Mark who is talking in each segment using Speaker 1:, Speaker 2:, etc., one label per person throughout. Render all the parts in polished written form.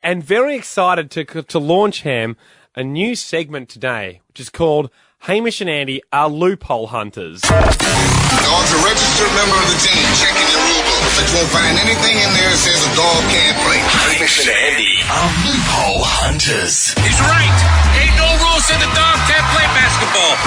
Speaker 1: and very excited to launch, Ham, a new segment today, which is called Hamish and Andy are Loophole Hunters.
Speaker 2: Dog's a registered member of the team. Checking your rule book, but you won't find anything in there that says a dog can't play.
Speaker 3: Hamish and Andy are Loophole Hunters.
Speaker 4: He's right. Ain't no rule said the dog can't play basketball.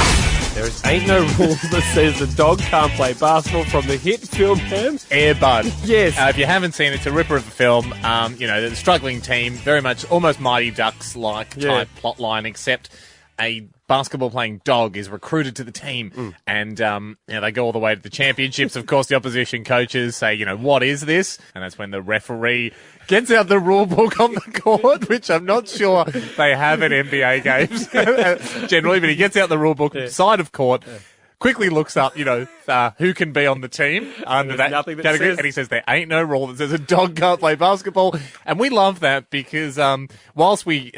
Speaker 1: Ain't no rules that says the dog can't play basketball from the hit film, Ham.
Speaker 5: Air Bud.
Speaker 1: Yes.
Speaker 5: If you haven't seen it, it's a ripper of a film. The struggling team, very much almost Mighty Ducks-like type plot line, except a basketball-playing dog is recruited to the team, and they go all the way to the championships. Of course, the opposition coaches say, what is this? And that's when the referee gets out the rule book on the court, which I'm not sure they have at NBA games generally, but he gets out the rule book side of court, quickly looks up, who can be on the team under that category, and he says there ain't no rule that says a dog can't play basketball. And we love that because whilst we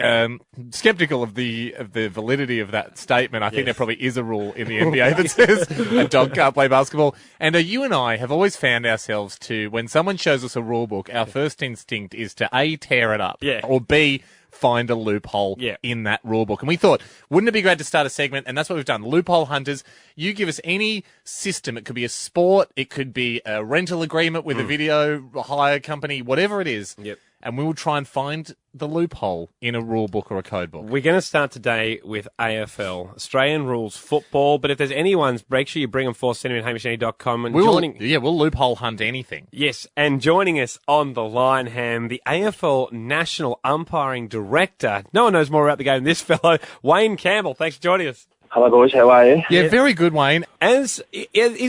Speaker 5: skeptical of the validity of that statement, I think there probably is a rule in the NBA that says a dog can't play basketball. And you and I have always found ourselves to, when someone shows us a rule book, our first instinct is to A, tear it up, or B, find a loophole in that rule book. And we thought, wouldn't it be great to start a segment? And that's what we've done. Loophole Hunters. You give us any system. It could be a sport. It could be a rental agreement with a video hire company, whatever it is. Yep. And we will try and find the loophole in a rule book or a code book.
Speaker 1: We're going to start today with AFL, Australian rules football. But if there's any ones, make sure you bring them for, send them at hamishandy.com. And
Speaker 5: we'll loophole hunt anything.
Speaker 1: Yes, and joining us on the line, Ham, the AFL National Umpiring Director. No one knows more about the game than this fellow, Wayne Campbell. Thanks for joining us.
Speaker 6: Hello, boys. How are you?
Speaker 5: Yeah, very good, Wayne.
Speaker 1: Is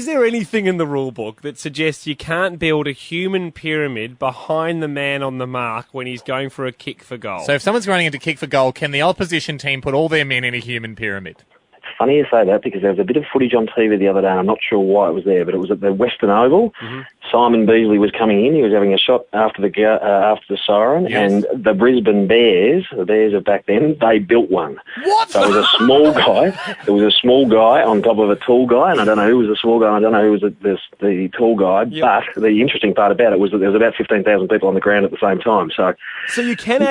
Speaker 1: there anything in the rule book that suggests you can't build a human pyramid behind the man on the mark when he's going for a kick for goal?
Speaker 5: So if someone's running into kick for goal, can the opposition team put all their men in a human pyramid?
Speaker 6: It's funny you say that because there was a bit of footage on TV the other day, and I'm not sure why it was there, but it was at the Western Oval. Mm-hmm. Simon Beasley was coming in. He was having a shot after the siren, and the Brisbane Bears, the Bears of back then, they built one.
Speaker 5: What?
Speaker 6: So it was a small guy. There was a small guy on top of a tall guy, and I don't know who was the small guy, and I don't know who was the tall guy, but the interesting part about it was that there was about 15,000 people on the ground at the same time. So
Speaker 1: you can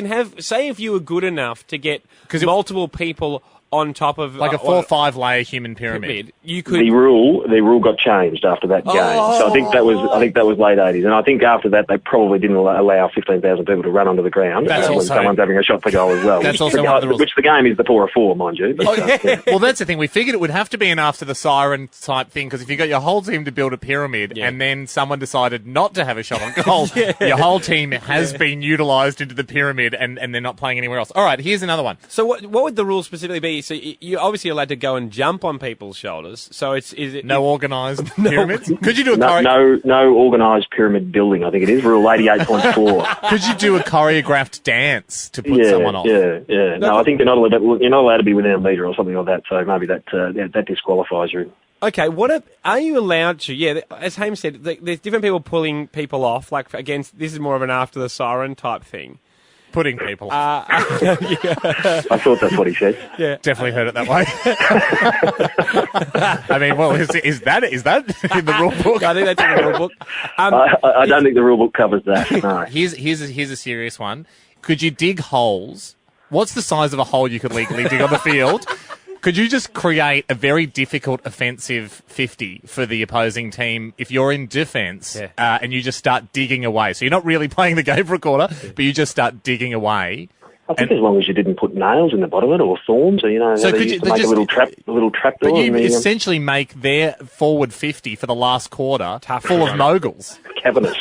Speaker 1: have, say if you were good enough to get multiple people on top of
Speaker 5: like a 4 or 5 layer human pyramid.
Speaker 1: You could.
Speaker 6: The rule got changed after that game. So I think that was late 80s, and I think after that they probably didn't allow 15,000 people to run onto the ground when someone's having a shot for goal as well.
Speaker 5: That's also one of the rules.
Speaker 6: Which the game is the 4 or 4, mind you. But,
Speaker 5: Well, that's the thing. We figured it would have to be an after the siren type thing, because if you got your whole team to build a pyramid and then someone decided not to have a shot on goal, your whole team has been utilised into the pyramid and they're not playing anywhere else. All right, here's another one.
Speaker 1: So what would the rules specifically be? So you're obviously allowed to go and jump on people's shoulders. So is it
Speaker 5: no organised pyramids? Could you do
Speaker 6: no organised pyramid building? I think it is rule 88.4.
Speaker 5: Could you do a choreographed dance to put someone off?
Speaker 6: Yeah. No, I think you're not allowed to be within a metre or something like that. So maybe that disqualifies you.
Speaker 1: Okay, are you allowed to? Yeah, as Hamish said, there's different people pulling people off. Like this is more of an after the siren type thing.
Speaker 5: Putting people off.
Speaker 6: I thought that's what he said.
Speaker 1: Yeah,
Speaker 5: definitely heard it that way. I mean, well, is that in the rule book?
Speaker 1: I think that's in the rule book.
Speaker 6: I don't think the rule book covers that. No.
Speaker 5: Here's a serious one. Could you dig holes? What's the size of a hole you could legally dig on the field? Could you just create a very difficult offensive 50 for the opposing team if you're in defence and you just start digging away? So you're not really playing the game for a quarter, but you just start digging away.
Speaker 6: I think as long as you didn't put nails in the bottom of it or thorns, so could you make a little trap door.
Speaker 5: But you essentially make their forward 50 for the last quarter full of moguls.
Speaker 6: Cavernous.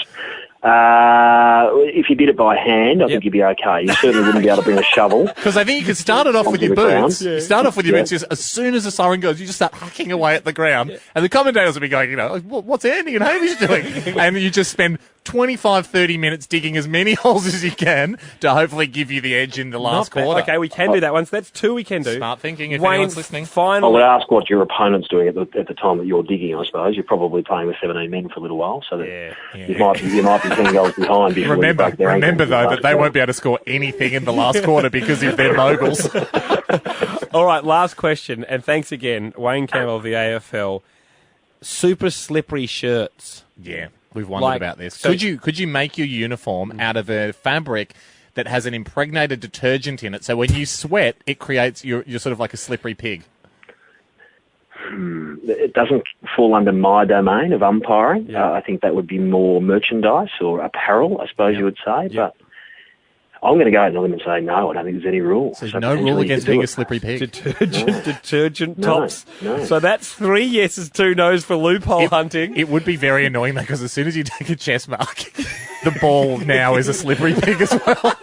Speaker 6: If you did it by hand, I think you'd be okay. You certainly wouldn't be able to bring a shovel.
Speaker 5: Because I think you could start it off with your boots. You start off with your boots, just as soon as the siren goes, you just start hacking away at the ground. And the commentators will be going, what's Andy and Hamish doing? And you just spend 25, 30 minutes digging as many holes as you can to hopefully give you the edge in the last quarter.
Speaker 1: Okay, we can do that one. So that's 2 we can do.
Speaker 5: Smart thinking if
Speaker 1: Wayne,
Speaker 5: anyone's listening.
Speaker 6: I would ask what your opponent's doing at the time that you're digging, I suppose. You're probably playing with 17 men for a little while, so that you might be 10 goals behind before
Speaker 5: Remember though, that they won't be able to score anything in the last quarter because of their moguls.
Speaker 1: All right, last question, and thanks again, Wayne Campbell of the AFL. Super slippery shirts.
Speaker 5: Yeah. We've wondered about this. So could you make your uniform out of a fabric that has an impregnated detergent in it. So when you sweat, it creates you're sort of like a slippery pig.
Speaker 6: It doesn't fall under my domain of umpiring.
Speaker 1: Yeah.
Speaker 6: I think that would be more merchandise or apparel, I suppose you would say. But I'm going to go out on a limb and say no, I don't think there's any rule.
Speaker 5: So there's no rule against being a slippery pig.
Speaker 1: Detergent tops.
Speaker 6: No.
Speaker 1: So that's 3 yeses, 2 no's for loophole hunting.
Speaker 5: It would be very annoying though, because as soon as you take a chess mark, the ball now is a slippery pig as well.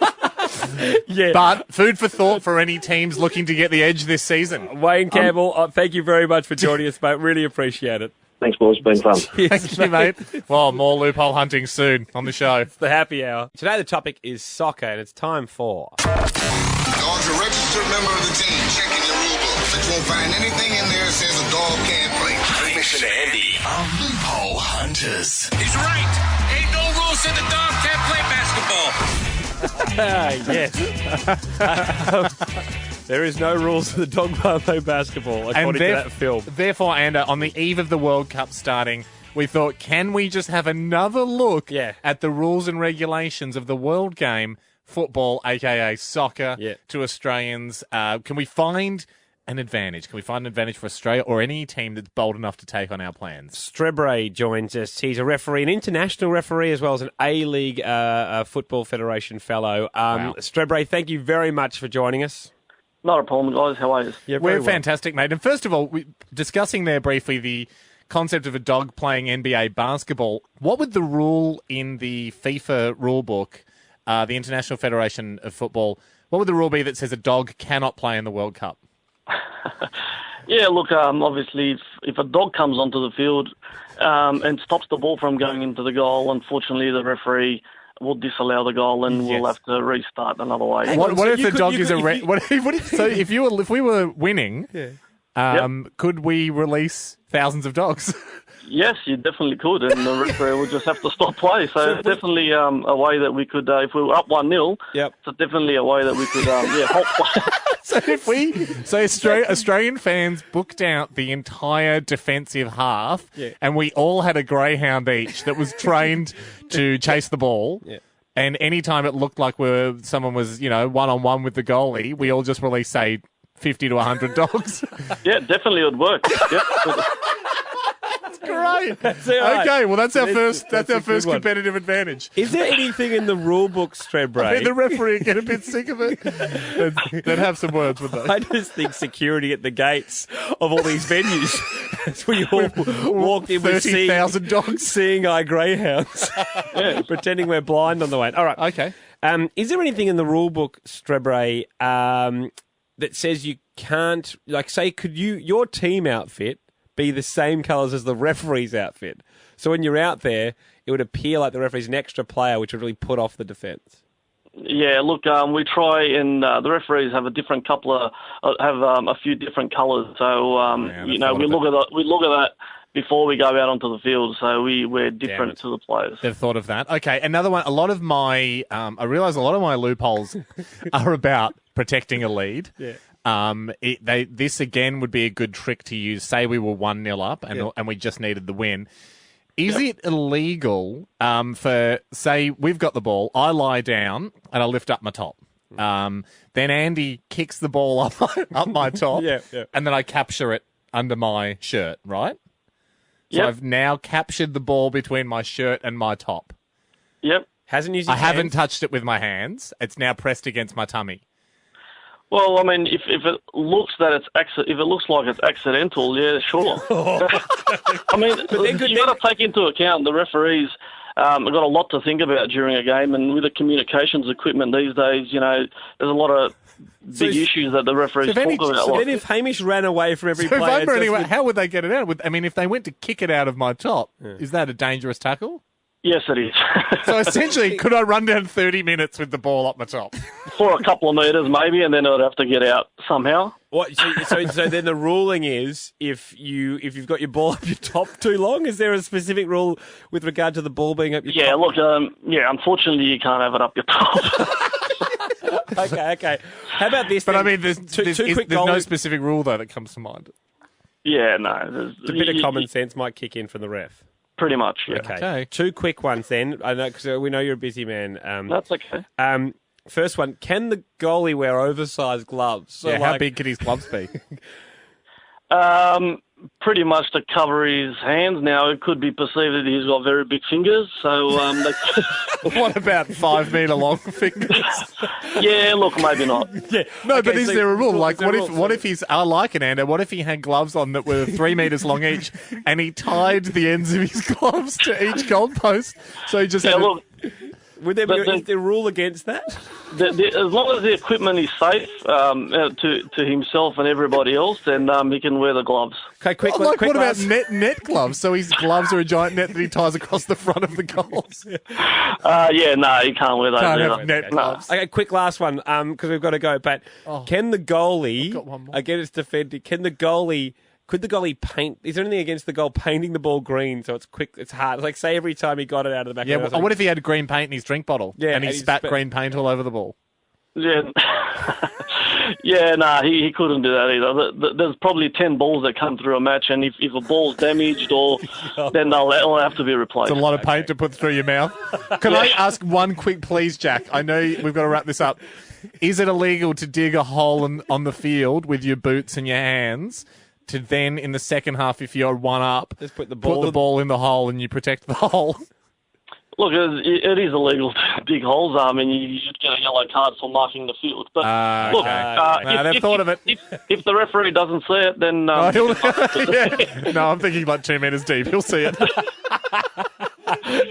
Speaker 1: Yeah.
Speaker 5: But food for thought for any teams looking to get the edge this season.
Speaker 1: Wayne Campbell, thank you very much for joining us, mate. Really appreciate it.
Speaker 6: Thanks, boys. It's been fun.
Speaker 5: Thank you, mate. Well, more loophole hunting soon on the show.
Speaker 1: The happy hour. Today the topic is soccer, and it's time for...
Speaker 2: Dog's a registered member of the team. Checking your rule book. But you won't find anything in there that says a dog can't play.
Speaker 3: Hamish and Andy are Loophole Hunters.
Speaker 4: He's right. Ain't no rule said the dog can't play basketball.
Speaker 1: Yes. There is no rules for the dog can't play basketball, according to that film.
Speaker 5: Therefore, Anda, on the eve of the World Cup starting, we thought, can we just have another look at the rules and regulations of the world game, football, a.k.a. soccer, to Australians? Can we find an advantage? Can we find an advantage for Australia or any team that's bold enough to take on our plans?
Speaker 1: Strebre joins us. He's a referee, an international referee, as well as an A-League Football Federation fellow.
Speaker 5: Wow.
Speaker 1: Strebre, thank you very much for joining us.
Speaker 7: Not a problem, guys. How are you?
Speaker 1: Yeah,
Speaker 5: We're fantastic, mate. And first of all, discussing there briefly the concept of a dog playing NBA basketball, what would the rule in the FIFA rule book, the International Federation of Football, what would the rule be that says a dog cannot play in the World Cup?
Speaker 7: Yeah, look, obviously, if a dog comes onto the field and stops the ball from going into the goal, unfortunately, the referee will disallow the goal and we'll have to restart another way.
Speaker 5: What if the dog is a... So if we were winning, could we release thousands of dogs?
Speaker 7: Yes, you definitely could, and the referee will just have to stop play. So it's definitely a way that we could, if we were up 1-0, it's definitely a way that we could, halt play.
Speaker 5: So Australian fans booked out the entire defensive half, and we all had a greyhound each that was trained to chase the ball. Yeah. And any time it looked like someone was, one-on-one with the goalie, we all just released, say, 50 to 100 dogs.
Speaker 7: Yeah, definitely it would work. Yep.
Speaker 5: Great.
Speaker 1: Right.
Speaker 5: Okay, well that's our first
Speaker 1: good one.
Speaker 5: competitive advantage.
Speaker 1: Is there anything in the rule book, Strebre?
Speaker 5: I mean, the referee would get a bit sick of it. They'd have some words with those.
Speaker 1: I just think security at the gates of all these venues, as we all walked in with
Speaker 5: 30,000 dogs,
Speaker 1: seeing eye greyhounds, pretending we're blind on the way. All right,
Speaker 5: okay.
Speaker 1: Is there anything in the rule book, Strebre, that says you can't, like, say, could your team outfit be the same colours as the referee's outfit? So when you're out there, it would appear like the referee's an extra player, which would really put off the defence.
Speaker 7: Yeah, look, we try, and the referees have a different a few different colours. So we look at that before we go out onto the field. So we're different to the players.
Speaker 5: They've thought of that. Okay, another one. A lot of my, I realise a lot of my loopholes are about protecting a lead. Yeah. This again would be a good trick to use. Say we were 1-0 up and we just needed the win. Is it illegal for, say, we've got the ball, I lie down and I lift up my top. Then Andy kicks the ball up my top, and then I capture it under my shirt, right? So I've now captured the ball between my shirt and my top.
Speaker 7: Yep.
Speaker 5: I haven't touched it with my hands. It's now pressed against my tummy.
Speaker 7: Well, I mean, if it looks like it's accidental, yeah, sure. I mean, you've got to take into account the referees have got a lot to think about during a game, and with the communications equipment these days, there's a lot of big issues that the referees talk about.
Speaker 1: So then if Hamish ran away from every player...
Speaker 5: how would they get it out? I mean, if they went to kick it out of my top, is that a dangerous tackle?
Speaker 7: Yes, it is.
Speaker 5: So essentially, could I run down 30 minutes with the ball up my top?
Speaker 7: For a couple of metres, maybe, and then it would have to get out somehow.
Speaker 1: What? So then the ruling is if you've got your ball up your top too long, is there a specific rule with regard to the ball being up your top?
Speaker 7: Yeah, look, unfortunately you can't have it up your top.
Speaker 1: Okay. How about this?
Speaker 5: But
Speaker 1: then?
Speaker 5: I mean, there's no specific rule, though, that comes to mind.
Speaker 7: Yeah, no.
Speaker 1: A bit of common sense might kick in from the ref.
Speaker 7: Pretty much, yeah.
Speaker 1: Okay. 2 quick ones then. I know because we know you're a busy man.
Speaker 7: That's okay.
Speaker 1: First one, can the goalie wear oversized gloves? So
Speaker 5: how big could his gloves be?
Speaker 7: Pretty to cover his hands. Now, it could be perceived that he's got very big fingers, so...
Speaker 5: What about 5 metre long fingers?
Speaker 7: Yeah, look, maybe not.
Speaker 1: Yeah.
Speaker 5: No,
Speaker 1: Okay,
Speaker 5: but is
Speaker 1: so-
Speaker 5: there a rule?
Speaker 1: well,
Speaker 5: Like,
Speaker 1: is there a rule?
Speaker 5: what if he's... I like it, Ando. What if he had gloves on that were 3 metres long each, and he tied the ends of his gloves to each goalpost, so he just
Speaker 7: Yeah,
Speaker 5: had...
Speaker 7: look,
Speaker 1: Would there
Speaker 7: But
Speaker 1: be, is there a rule against that?
Speaker 7: as long as the equipment is safe to himself and everybody else, then he can wear the gloves.
Speaker 1: Okay, quick.
Speaker 5: What
Speaker 1: quick
Speaker 5: about
Speaker 1: last-
Speaker 5: net gloves? So his gloves are a giant net that he ties across the front of the goals.
Speaker 7: Yeah, no, he can't wear those
Speaker 5: Can't
Speaker 7: either.
Speaker 5: have net
Speaker 7: No.
Speaker 5: gloves.
Speaker 1: Okay, quick last one, because we've got to go. But can the goalie,
Speaker 5: got one more.
Speaker 1: against defending, could the goalie paint? Is there anything against the goal painting the ball green so it's quick, it's hard? Like, say every time he got it out of the back
Speaker 5: Yeah,
Speaker 1: of the net,
Speaker 5: what if he had green paint in his drink bottle?
Speaker 1: Yeah,
Speaker 5: and he
Speaker 1: and he
Speaker 5: spat
Speaker 1: spat-
Speaker 5: green paint all over the ball.
Speaker 7: Yeah. Yeah, no, he couldn't do that either. There's probably 10 balls that come through a match, and if a ball's damaged, then they'll have to be replaced.
Speaker 5: It's a lot of paint to put through your mouth. Can I ask one quick please, Jack? I know we've got to wrap this up. Is it illegal to dig a hole on the field with your boots and your hands to then, in the second half, if you're one up,
Speaker 1: Just put the
Speaker 5: put
Speaker 1: ball
Speaker 5: in the hole and you protect the hole?
Speaker 7: Look, it is illegal to dig holes. I mean, you should get a yellow card for marking the field. But look,
Speaker 5: No, they've thought of it.
Speaker 7: If the referee doesn't see it, then
Speaker 5: Oh, yeah. No, I'm thinking like 2 metres deep. He'll see it.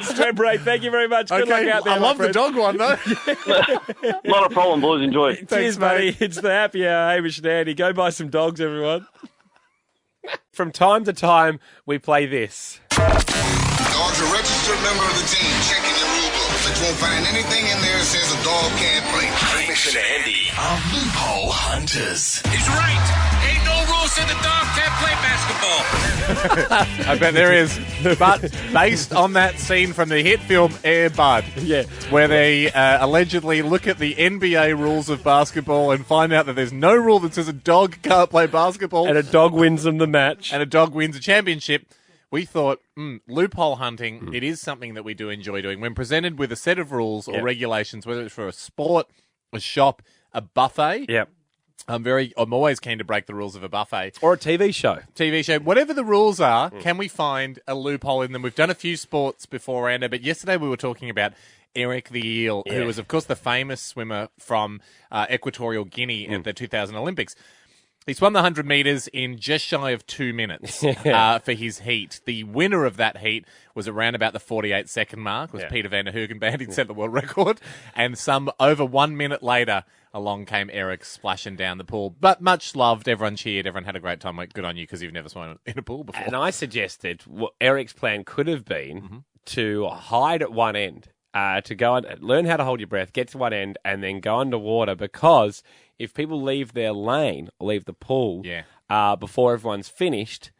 Speaker 1: Strebray, thank you very much. Good luck out there.
Speaker 5: I
Speaker 1: my
Speaker 5: love the
Speaker 1: friend.
Speaker 5: dog one, though.
Speaker 7: not a problem, boys. Enjoy.
Speaker 1: Cheers, buddy. It's the happy hour, Hamish and Andy. Go buy some dogs, everyone. From time to time, we play this.
Speaker 2: Dog's a registered member of the team. Checking your rule book, but you won't find anything in there that says a dog can't play.
Speaker 3: Hamish and Andy are Loophole Hunters.
Speaker 4: He's right. Ain't no rules in the dog can't play basketball.
Speaker 5: I bet there is. But based on that scene from the hit film Air Bud,
Speaker 1: Yeah.
Speaker 5: where they allegedly look at the NBA rules of basketball and find out that there's no rule that says a dog can't play basketball
Speaker 1: And a dog wins them the match.
Speaker 5: and a dog wins a championship, we thought, loophole hunting, it is something that we do enjoy doing. When presented with a set of rules or regulations, whether it's for a sport, a shop, a buffet,
Speaker 1: Yep.
Speaker 5: I'm always keen to break the rules of a buffet.
Speaker 1: Or a TV show.
Speaker 5: TV show, whatever the rules are, can we find a loophole in them? We've done a few sports before, Ando, but yesterday we were talking about Eric the Eel, who was, of course, the famous swimmer from Equatorial Guinea at the 2000 Olympics. He swam the 100 metres in just shy of 2 minutes for his heat. The winner of that heat was around about the 48-second mark, was Peter van der Hoogenband. He'd set the world record. And some over 1 minute later, along came Eric splashing down the pool. But much loved, everyone cheered, everyone had a great time. Good on you, because you've never swum in a pool before.
Speaker 1: And I suggested what Eric's plan could have been to hide at one end, to go and learn how to hold your breath, get to one end, and then go underwater, because if people leave their lane or leave the pool before everyone's finished,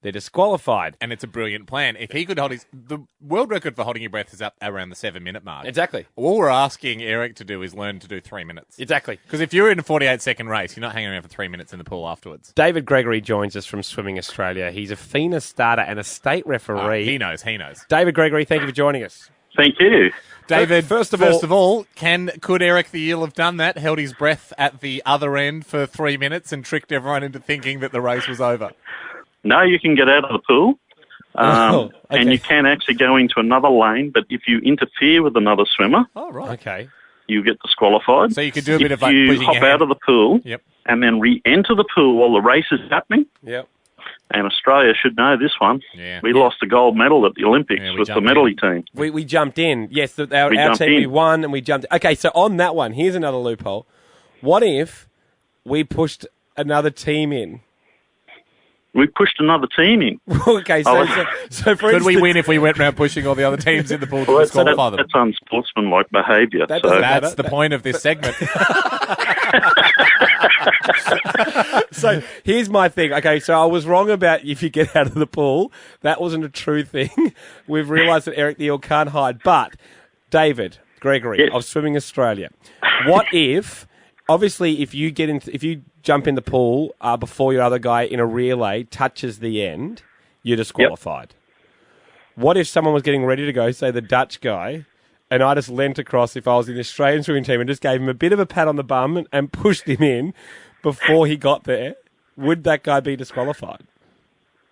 Speaker 1: they're disqualified.
Speaker 5: And it's a brilliant plan. If he could hold the world record for holding your breath is up around the 7 minute mark.
Speaker 1: Exactly.
Speaker 5: All we're asking Eric to do is learn to do 3 minutes.
Speaker 1: Exactly.
Speaker 5: Because if you're in a 48-second race, you're not hanging around for 3 minutes in the pool afterwards.
Speaker 1: David Gregory joins us from Swimming Australia. He's a FINA starter and a state referee.
Speaker 5: He knows.
Speaker 1: David Gregory, thank you for joining us.
Speaker 8: Thank you.
Speaker 5: David,
Speaker 1: First of
Speaker 5: all, could Eric the Eel have done that, held his breath at the other end for 3 minutes and tricked everyone into thinking that the race was over?
Speaker 8: No, you can get out of the pool,
Speaker 1: okay.
Speaker 8: and you can actually go into another lane, but if you interfere with another swimmer,
Speaker 5: Oh, right.
Speaker 1: Okay.
Speaker 8: you get disqualified.
Speaker 5: So you could do a bit of like
Speaker 8: you
Speaker 5: pushing
Speaker 8: hop
Speaker 5: your hand.
Speaker 8: out of the pool
Speaker 5: Yep.
Speaker 8: and then re-enter the pool while the race is happening,
Speaker 1: Yep.
Speaker 8: and Australia should know this one.
Speaker 5: Yeah.
Speaker 8: We lost a gold medal at the Olympics
Speaker 5: Yeah, we
Speaker 8: with the
Speaker 5: jumped
Speaker 8: medley team.
Speaker 1: We jumped in. Yes, our
Speaker 8: jumped
Speaker 1: team, we
Speaker 8: in.
Speaker 1: won and we jumped. Okay, so on that one, here's another loophole. What if we pushed another team in?
Speaker 8: We pushed another team in.
Speaker 1: Okay, so for
Speaker 5: Could
Speaker 1: instance,
Speaker 5: we win if we went around pushing all the other teams in the pool to
Speaker 8: Well,
Speaker 5: disqualify them?
Speaker 8: that's unsportsmanlike behaviour.
Speaker 1: That
Speaker 8: So
Speaker 1: doesn't
Speaker 5: That's the point of this segment.
Speaker 1: So here's my thing. Okay, so I was wrong about if you get out of the pool. That wasn't a true thing. We've realised that Eric the Eel can't hide. But David Gregory
Speaker 8: Yes.
Speaker 1: of Swimming Australia, what if? Obviously, if you jump in the pool before your other guy in a relay touches the end, you're disqualified. What if someone was getting ready to go, say the Dutch guy, and I just leant across if I was in the Australian swimming team and just gave him a bit of a pat on the bum and pushed him in before he got there, would that guy be disqualified?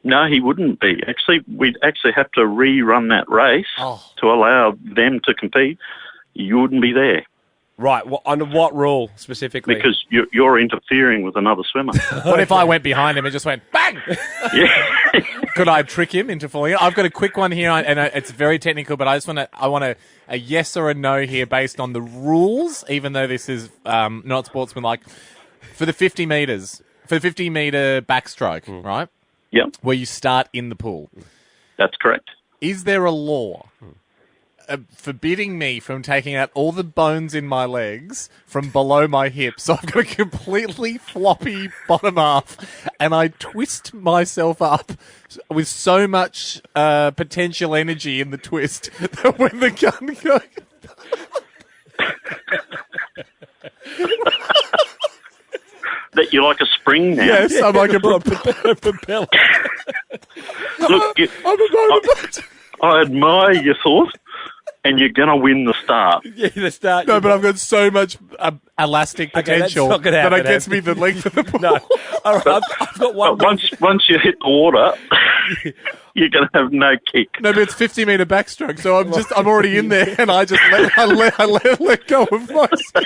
Speaker 8: No, he wouldn't be. Actually, we'd actually have to rerun that race to allow them to compete. You wouldn't be there.
Speaker 1: Right. Well, under what rule specifically?
Speaker 8: Because you're interfering with another swimmer.
Speaker 5: What if I went behind him and just went, bang?
Speaker 8: Yeah.
Speaker 5: Could I trick him into falling? I've got a quick one here, and it's very technical, but I want a yes or a no here based on the rules, even though this is not sportsmanlike. For the 50 metres, for the 50-metre backstroke, right?
Speaker 8: Yep.
Speaker 5: Where you start in the pool.
Speaker 8: That's correct.
Speaker 5: Is there a law forbidding me from taking out all the bones in my legs from below my hips? So I've got a completely floppy bottom half, and I twist myself up with so much potential energy in the twist that when the gun goes...
Speaker 8: That you're like a spring now.
Speaker 5: Yes, I'm like a
Speaker 1: propeller.
Speaker 8: Look, I admire your thought, and you're going to win the start.
Speaker 1: Yeah, the start.
Speaker 5: No, but I've got so much elastic potential
Speaker 1: not gonna
Speaker 5: that
Speaker 1: happen,
Speaker 5: it gets me the length of the pool.
Speaker 1: No. All right, I've got one.
Speaker 8: But once you hit the water, you're going to have no kick.
Speaker 5: No, but it's 50-metre backstroke, so I'm already in there, and I just let go of myself.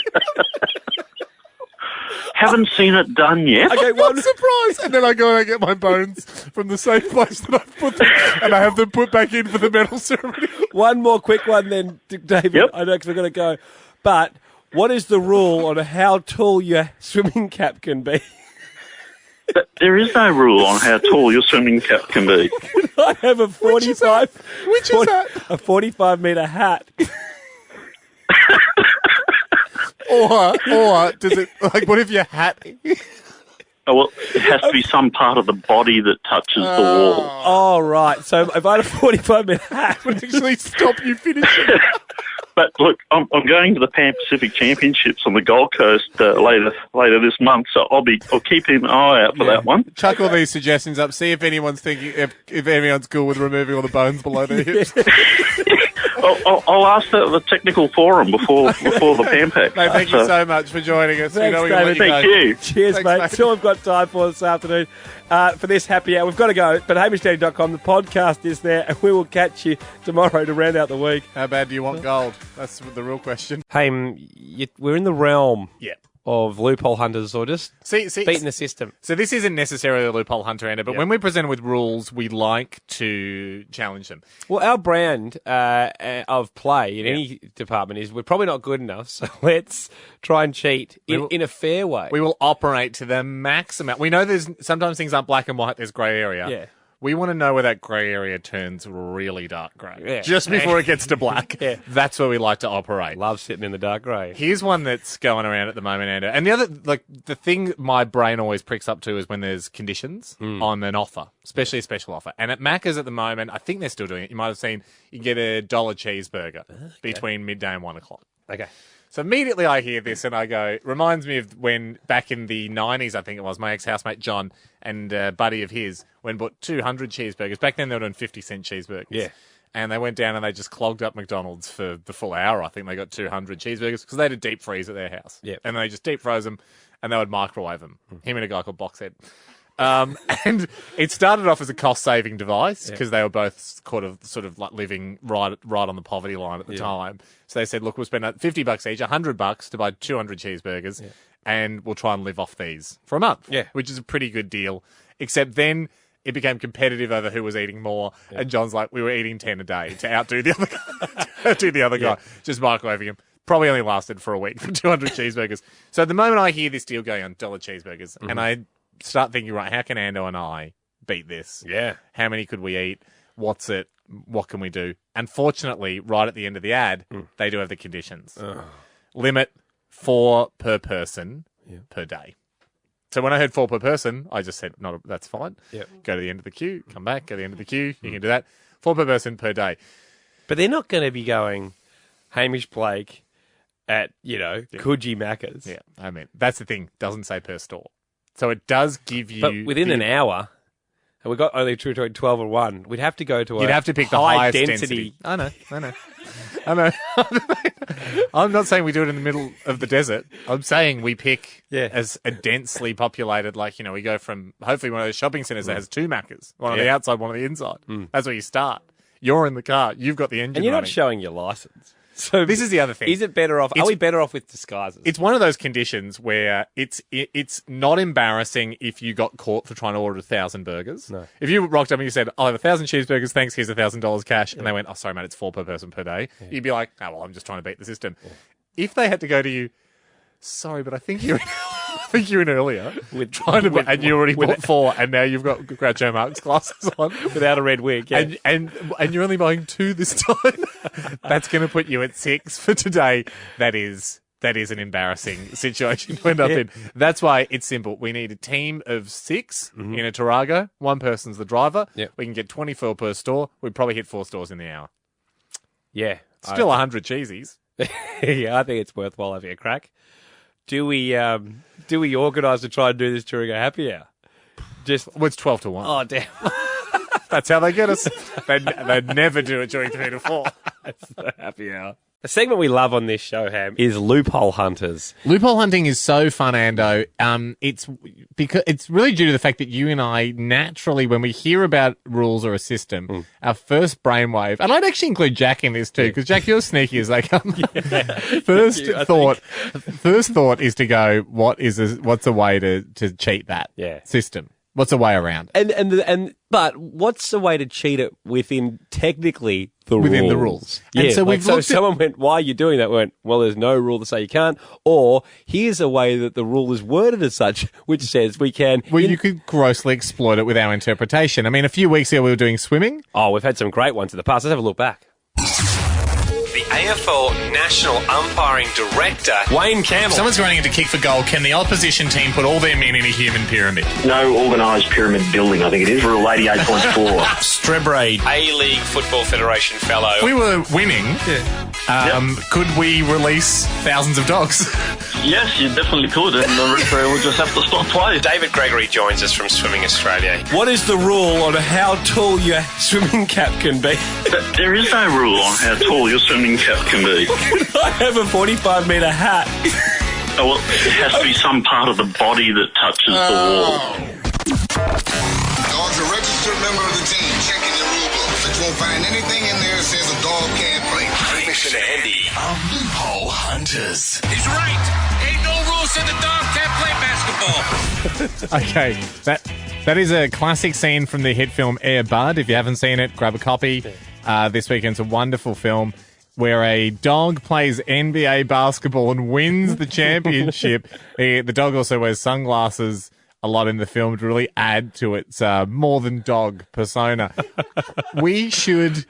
Speaker 8: Haven't seen it done yet.
Speaker 1: Okay,
Speaker 5: I'm surprised. And then I go and I get my bones from the same place that I've put them, and I have them put back in for the medal ceremony.
Speaker 1: One more quick one then, David.
Speaker 8: Yep.
Speaker 1: I know because we're going to go. But what is the rule on how tall your swimming cap can be?
Speaker 8: But there is no rule on how tall your swimming cap can be.
Speaker 1: I have a 45.
Speaker 5: Which is that?
Speaker 1: A 45-metre hat.
Speaker 5: Or does it, like, what if your hat...
Speaker 8: Oh, well, it has to be some part of the body that touches the wall.
Speaker 1: Oh, right. So if I had a 45-metre hat,
Speaker 5: It would actually stop you finishing.
Speaker 8: But look, I'm going to the Pan Pacific Championships on the Gold Coast later this month, so I'll keep an eye out for that one.
Speaker 5: Chuck all these suggestions up. See if anyone's thinking if anyone's cool with removing all the bones below their hips.
Speaker 8: I'll ask the technical forum before the Pan Pac.
Speaker 5: Mate, thank you so much for joining us.
Speaker 1: Thanks,
Speaker 5: we
Speaker 1: David.
Speaker 8: Thank you.
Speaker 1: Cheers,
Speaker 5: Thanks,
Speaker 1: mate.
Speaker 5: mate.
Speaker 1: That's all we've got time for this afternoon. For this happy hour, we've got to go. But HamishAndy.com, the podcast is there, and we will catch you tomorrow to round out the week.
Speaker 5: How bad do you want gold? That's the real question.
Speaker 1: Hey, we're in the realm
Speaker 5: Yeah.
Speaker 1: of loophole hunters, or just
Speaker 5: See,
Speaker 1: beating the system.
Speaker 5: So this isn't necessarily a loophole hunter, Anna, but when we're presented with rules, we like to challenge them.
Speaker 1: Well, our brand of play in any department is we're probably not good enough, so let's try and cheat in a fair way.
Speaker 5: We will operate to the maximum. We know there's sometimes things aren't black and white. There's grey area.
Speaker 1: Yeah.
Speaker 5: We want to know where that grey area turns really dark grey.
Speaker 1: Yeah.
Speaker 5: Just before it gets to black.
Speaker 1: Yeah.
Speaker 5: That's where we like to operate.
Speaker 1: Love sitting in the dark grey.
Speaker 5: Here's one that's going around at the moment, Andrew. And the other, the thing my brain always pricks up to is when there's conditions on an offer, especially a special offer. And at Macca's at the moment, I think they're still doing it. You might have seen you can get $1 cheeseburger between midday and 1 o'clock.
Speaker 1: Okay.
Speaker 5: So immediately I hear this and I go, reminds me of when back in the 90s, I think it was, my ex-housemate John and a buddy of his went and bought 200 cheeseburgers. Back then they were doing 50-cent cheeseburgers.
Speaker 1: Yeah.
Speaker 5: And they went down and they just clogged up McDonald's for the full hour. I think they got 200 cheeseburgers because they had a deep freeze at their house.
Speaker 1: Yeah.
Speaker 5: And they just deep froze them and they would microwave them. Him and a guy called Boxhead. And it started off as a cost-saving device because they were both sort of like living right on the poverty line at the time. So they said, look, we'll spend $50 each, $100 to buy 200 cheeseburgers, and we'll try and live off these for a month, which is a pretty good deal. Except then it became competitive over who was eating more, and John's like, we were eating 10 a day to outdo the other guy, just microwaving him. Probably only lasted for a week for 200 cheeseburgers. So at the moment I hear this deal going on, $1 cheeseburgers, and I start thinking, right, how can Ando and I beat this?
Speaker 1: Yeah.
Speaker 5: How many could we eat? What's it? What can we do? Unfortunately, right at the end of the ad, they do have the conditions. Limit 4 per person per day. So when I heard 4 per person, I just said, no, that's fine.
Speaker 1: Yep.
Speaker 5: Go to the end of the queue, come back, go to the end of the queue. You can do that. 4 per person per day.
Speaker 1: But they're not going to be going Hamish Blake at, Coogee Macca's.
Speaker 5: Yeah, I mean, that's the thing. Doesn't say per store. So it does give you...
Speaker 1: But within an hour, and we got only between 12 and 1, we'd have to go to
Speaker 5: You'd have to pick the
Speaker 1: high
Speaker 5: highest density. I know. I'm not saying we do it in the middle of the desert. I'm saying we pick as a densely populated, like, we go from hopefully one of those shopping centres that has 2 Maccas, one on the outside, one on the inside. That's where you start. You're in the car. You've got the engine
Speaker 1: and you're
Speaker 5: running.
Speaker 1: not showing your license. So
Speaker 5: this is the other thing.
Speaker 1: Is it better off? Are we better off with disguises?
Speaker 5: It's one of those conditions where it's not embarrassing if you got caught for trying to order 1,000 burgers.
Speaker 1: No.
Speaker 5: If you rocked up and you said, "I'll have 1,000 cheeseburgers, thanks. Here's $1,000 cash," and they went, "Oh, sorry, mate, it's 4 per person per day," you'd be like, "Oh, well, I'm just trying to beat the system." If they had to go to you, "Sorry, but I think you're in earlier and you already bought 4, and now you've got Groucho Marx glasses on
Speaker 1: without a red wig,
Speaker 5: and you're only buying 2 this time." That's going to put you at 6 for today. That is an embarrassing situation to end up in. That's why it's simple. We need a team of 6 in a Tarago. One person's the driver.
Speaker 1: Yep.
Speaker 5: We can get 24 per store. We'd probably hit 4 stores in the hour.
Speaker 1: Yeah.
Speaker 5: Still 100 cheesies.
Speaker 1: Yeah, I think it's worthwhile having a crack. Do we organise to try and do this during a happy hour?
Speaker 5: It's 12 to 1.
Speaker 1: Oh, damn.
Speaker 5: That's how they get us. They'd never do it during 3 to 4.
Speaker 1: It's the happy hour. A segment we love on this show, Ham, is Loophole Hunters.
Speaker 5: Loophole hunting is so fun, Ando. It's because it's really due to the fact that you and I naturally, when we hear about rules or a system, our first brainwave, and I'd actually include Jack in this too, because Jack, you're sneaky as they come. First thought is to go, what's a way to cheat that system? What's a way around?
Speaker 1: But what's the way to cheat it within technically
Speaker 5: within the rules?
Speaker 1: Yeah.
Speaker 5: And so
Speaker 1: someone went, "Why are you doing that?" Went, "Well, there's no rule to say you can't." Or here's a way that the rule is worded as such, which says we can.
Speaker 5: Well, you could grossly exploit it with our interpretation. I mean, a few weeks ago we were doing swimming.
Speaker 1: Oh, we've had some great ones in the past. Let's have a look back. The AFL National Umpiring Director, Wayne Campbell.
Speaker 5: Someone's running into kick for goal. Can the opposition team put all their men in a human pyramid?
Speaker 6: No organised pyramid building, I think it is. Rule 88.4.
Speaker 1: Strebray, A-League Football Federation fellow.
Speaker 5: We were winning. Could we release thousands of dogs?
Speaker 7: Yes, you definitely could, and the referee will just have to stop play.
Speaker 1: David Gregory joins us from Swimming Australia. What is the rule on how tall your swimming cap can be?
Speaker 8: There is no rule on how tall your swimming cap can be.
Speaker 1: I have a 45-metre hat.
Speaker 8: Oh, well, it has to be some part of the body that touches the wall.
Speaker 2: Dog's a registered member of the team. Checking your rule book, but you won't find anything in there that says a dog can't play.
Speaker 3: Hamish and Andy are Loophole Hunters.
Speaker 4: He's right. Ain't no rules said the dog can't play basketball.
Speaker 5: Okay, that is a classic scene from the hit film Air Bud. If you haven't seen it, grab a copy. This weekend's a wonderful film where a dog plays NBA basketball and wins the championship. The dog also wears sunglasses a lot in the film to really add to its more than dog persona. We should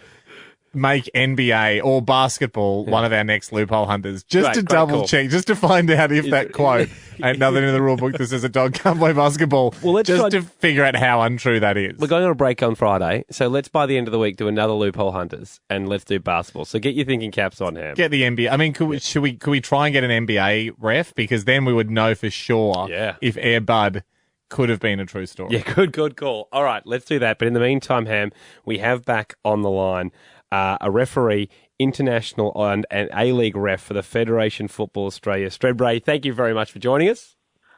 Speaker 5: make NBA or basketball one of our next Loophole Hunters, just to double check, just to find out if that quote ain't nothing in the rule book that says a dog can't play basketball. Well, let's just to figure out how untrue that is.
Speaker 1: We're going on a break on Friday, so let's by the end of the week do another Loophole Hunters and let's do basketball. So get your thinking caps on, Ham.
Speaker 5: Get the NBA. I mean, could we try and get an NBA ref, because then we would know for sure if Air Bud could have been a true story.
Speaker 1: Yeah, good call. All right, let's do that. But in the meantime, Ham, we have back on the line a referee, international and A-League ref for the Federation Football Australia. Strebray, thank you very much for joining us.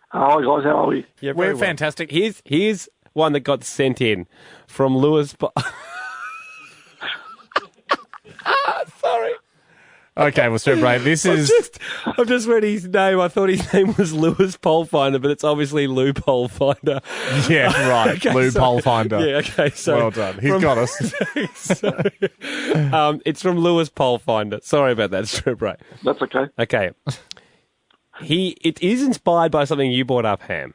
Speaker 7: Hi, guys. How are we?
Speaker 1: Yeah,
Speaker 5: we're fantastic.
Speaker 1: Here's one that got sent in from Lewis. Sorry.
Speaker 5: Okay, well, Strebray, this is...
Speaker 1: I've just read his name. I thought his name was Lewis Polefinder, but it's obviously Loophole Finder.
Speaker 5: Yeah, right. Okay, Loophole Finder.
Speaker 1: Yeah, okay. So
Speaker 5: well done. He's got us.
Speaker 1: It's from Lewis Polefinder. Sorry about that, Strebray.
Speaker 7: That's okay.
Speaker 1: Okay. It is inspired by something you brought up, Ham.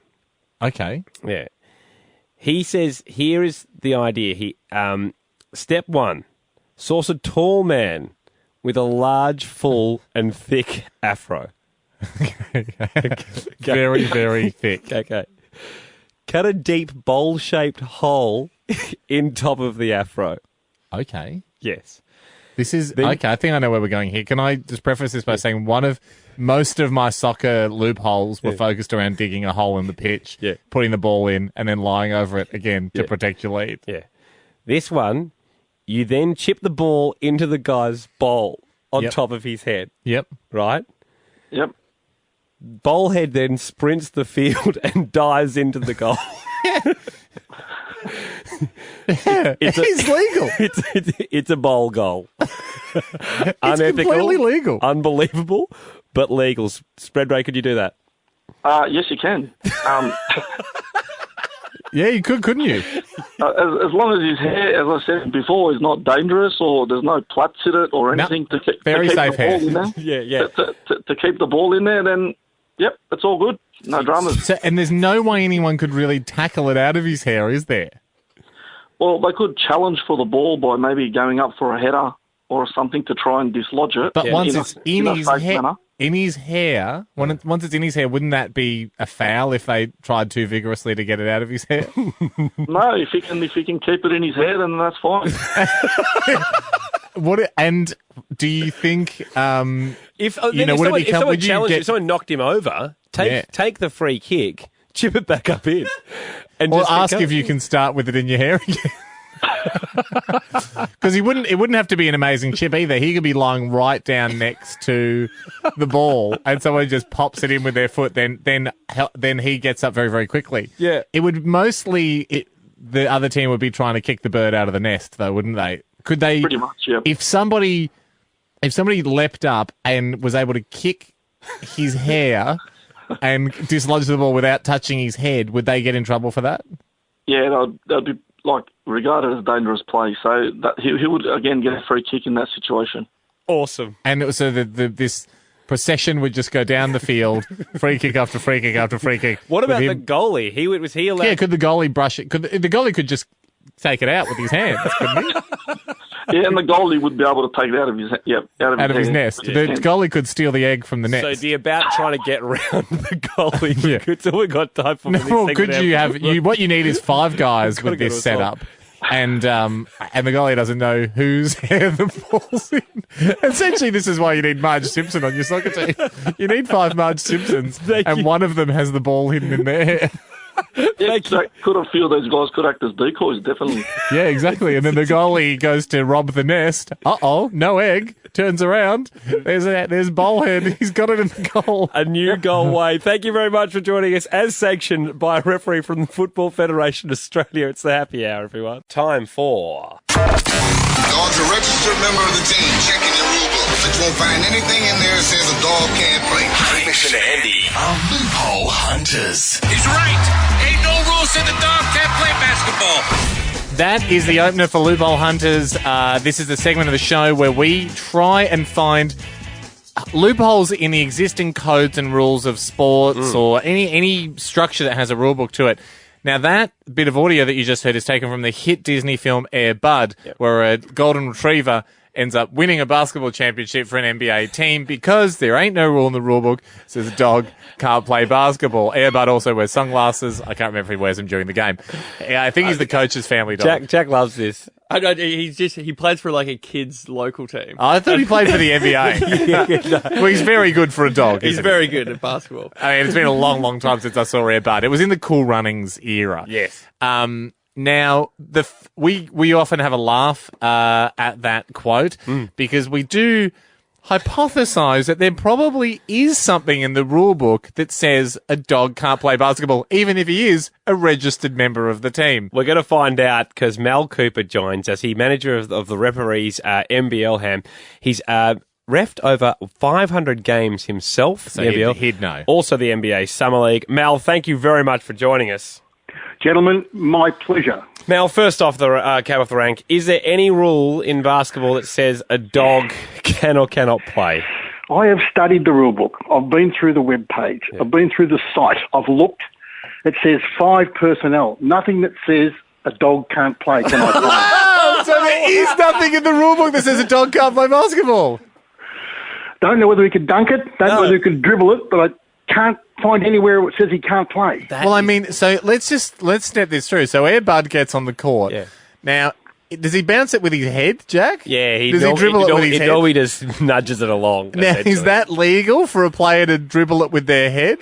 Speaker 5: Okay.
Speaker 1: Yeah. He says, here is the idea. Step 1, source a tall man with a large, full, and thick afro.
Speaker 5: Very, very thick.
Speaker 1: Okay. Cut a deep bowl-shaped hole in top of the afro.
Speaker 5: Okay.
Speaker 1: Yes.
Speaker 5: This is... okay, I think I know where we're going here. Can I just preface this by saying one of most of my soccer loopholes were focused around digging a hole in the pitch, putting the ball in, and then lying over it again to protect your lead.
Speaker 1: Yeah. This one, you then chip the ball into the guy's bowl on top of his head.
Speaker 5: Yep.
Speaker 1: Right?
Speaker 7: Yep.
Speaker 1: Bowlhead then sprints the field and dives into the goal.
Speaker 5: It's legal.
Speaker 1: It's a bowl goal.
Speaker 5: It's completely legal.
Speaker 1: Unbelievable, but legal. Spreadray, could you do that?
Speaker 7: Yes, you can.
Speaker 5: Yeah, you could, couldn't you?
Speaker 7: As long as his hair, as I said before, is not dangerous or there's no plaits in it or anything to keep
Speaker 5: safe
Speaker 7: the ball
Speaker 5: hair.
Speaker 7: in there. To keep the ball in there, then, yep, it's all good. No dramas.
Speaker 5: So, and there's no way anyone could really tackle it out of his hair, is there?
Speaker 7: Well, they could challenge for the ball by maybe going up for a header or something to try and dislodge it.
Speaker 5: But once it's in
Speaker 7: a
Speaker 5: his
Speaker 7: safe
Speaker 5: hair,
Speaker 7: manner.
Speaker 5: once it's in his hair, wouldn't that be a foul if they tried too vigorously to get it out of his hair?
Speaker 7: No, if he can keep it in his hair, then that's fine.
Speaker 5: And do you think
Speaker 1: If someone knocked him over, take the free kick, chip it back up in, and
Speaker 5: or
Speaker 1: just
Speaker 5: ask if you can start with it in your hair again? Because it wouldn't have to be an amazing chip either. He could be lying right down next to the ball, and someone just pops it in with their foot. Then he gets up very, very quickly.
Speaker 1: Yeah,
Speaker 5: it would mostly the other team would be trying to kick the bird out of the nest, though, wouldn't they? Could they?
Speaker 7: Pretty much, yeah.
Speaker 5: If somebody leapt up and was able to kick his hair and dislodge the ball without touching his head, would they get in trouble for that?
Speaker 7: Yeah, that'd be regarded as dangerous play. So that he would again get a free kick in that situation.
Speaker 1: Awesome.
Speaker 5: And so this procession would just go down the field, free kick after free kick after free kick.
Speaker 1: What about the goalie? Was he allowed?
Speaker 5: Yeah, could the goalie brush it? The goalie could just take it out with his hands, couldn't he?
Speaker 7: Yeah, and the goalie would be able to take it out of his
Speaker 5: his nest. The goalie could steal the egg from the nest.
Speaker 1: So the about trying to get around the goalie. That's all we got time for.
Speaker 5: What you need is 5 guys with this setup. And the goalie doesn't know whose hair the ball's in. Essentially, this is why you need Marge Simpson on your soccer team. You need 5 Marge Simpsons, and one of them has the ball hidden in their hair.
Speaker 7: Could a few of those guys could act as decoys, definitely.
Speaker 5: Yeah, exactly. And then the goalie goes to rob the nest. No egg. Turns around. There's Bowlhead. He's got it in the goal.
Speaker 1: A new goal way. Thank you very much for joining us as sanctioned by a referee from the Football Federation Australia. It's the happy hour, everyone. Time for...
Speaker 2: Dog's a registered member of the team. Checking your rule book, but you won't find anything in there that says a dog can't play.
Speaker 3: Hamish and Andy are Loophole Hunters.
Speaker 4: He's right. Ain't no rules in the dog can't play basketball.
Speaker 5: That is the opener for Loophole Hunters. This is the segment of the show where we try and find loopholes in the existing codes and rules of sports or any structure that has a rule book to it. Now, that bit of audio that you just heard is taken from the hit Disney film Air Bud, where a golden retriever ends up winning a basketball championship for an NBA team because there ain't no rule in the rule book that says a dog can't play basketball. Air Bud also wears sunglasses. I can't remember if he wears them during the game. I think he's the coach's family dog.
Speaker 1: Jack loves this.
Speaker 9: I don't, he plays for like a kids' local team.
Speaker 5: I thought he played for the NBA. Well, he's very good for a dog.
Speaker 9: He's very good at basketball.
Speaker 5: I mean, it's been a long, long time since I saw Air Bud. It was in the Cool Runnings era.
Speaker 1: Yes.
Speaker 5: Now, we often have a laugh at that quote because we do hypothesize that there probably is something in the rule book that says a dog can't play basketball, even if he is a registered member of the team.
Speaker 1: We're going to find out because Mal Cooper joins us. He's manager of the referees, NBL Ham. He's reffed over 500 games himself.
Speaker 5: So he'd know.
Speaker 1: Also the NBA Summer League. Mal, thank you very much for joining us.
Speaker 10: Gentlemen, my pleasure.
Speaker 1: Mal, first off the cab off the rank, is there any rule in basketball that says a dog can or cannot play?
Speaker 10: I have studied the rule book. I've been through the web page. Yeah. I've been through the site. I've looked. It says 5 personnel. Nothing that says a dog can't play. Can I play?
Speaker 5: So there is nothing in the rule book that says a dog can't play basketball.
Speaker 10: Don't know whether he can dunk it. Don't know whether he can dribble it, but I can't find anywhere it says he can't play.
Speaker 5: Well, I mean, so let's step this through. So Air Bud gets on the court.
Speaker 1: Yeah.
Speaker 5: Now, Does he bounce it with his head, Jack?
Speaker 1: Yeah,
Speaker 5: Does he dribble it with his head?
Speaker 1: Normally just nudges it along.
Speaker 5: Now, is that legal for a player to dribble it with their head?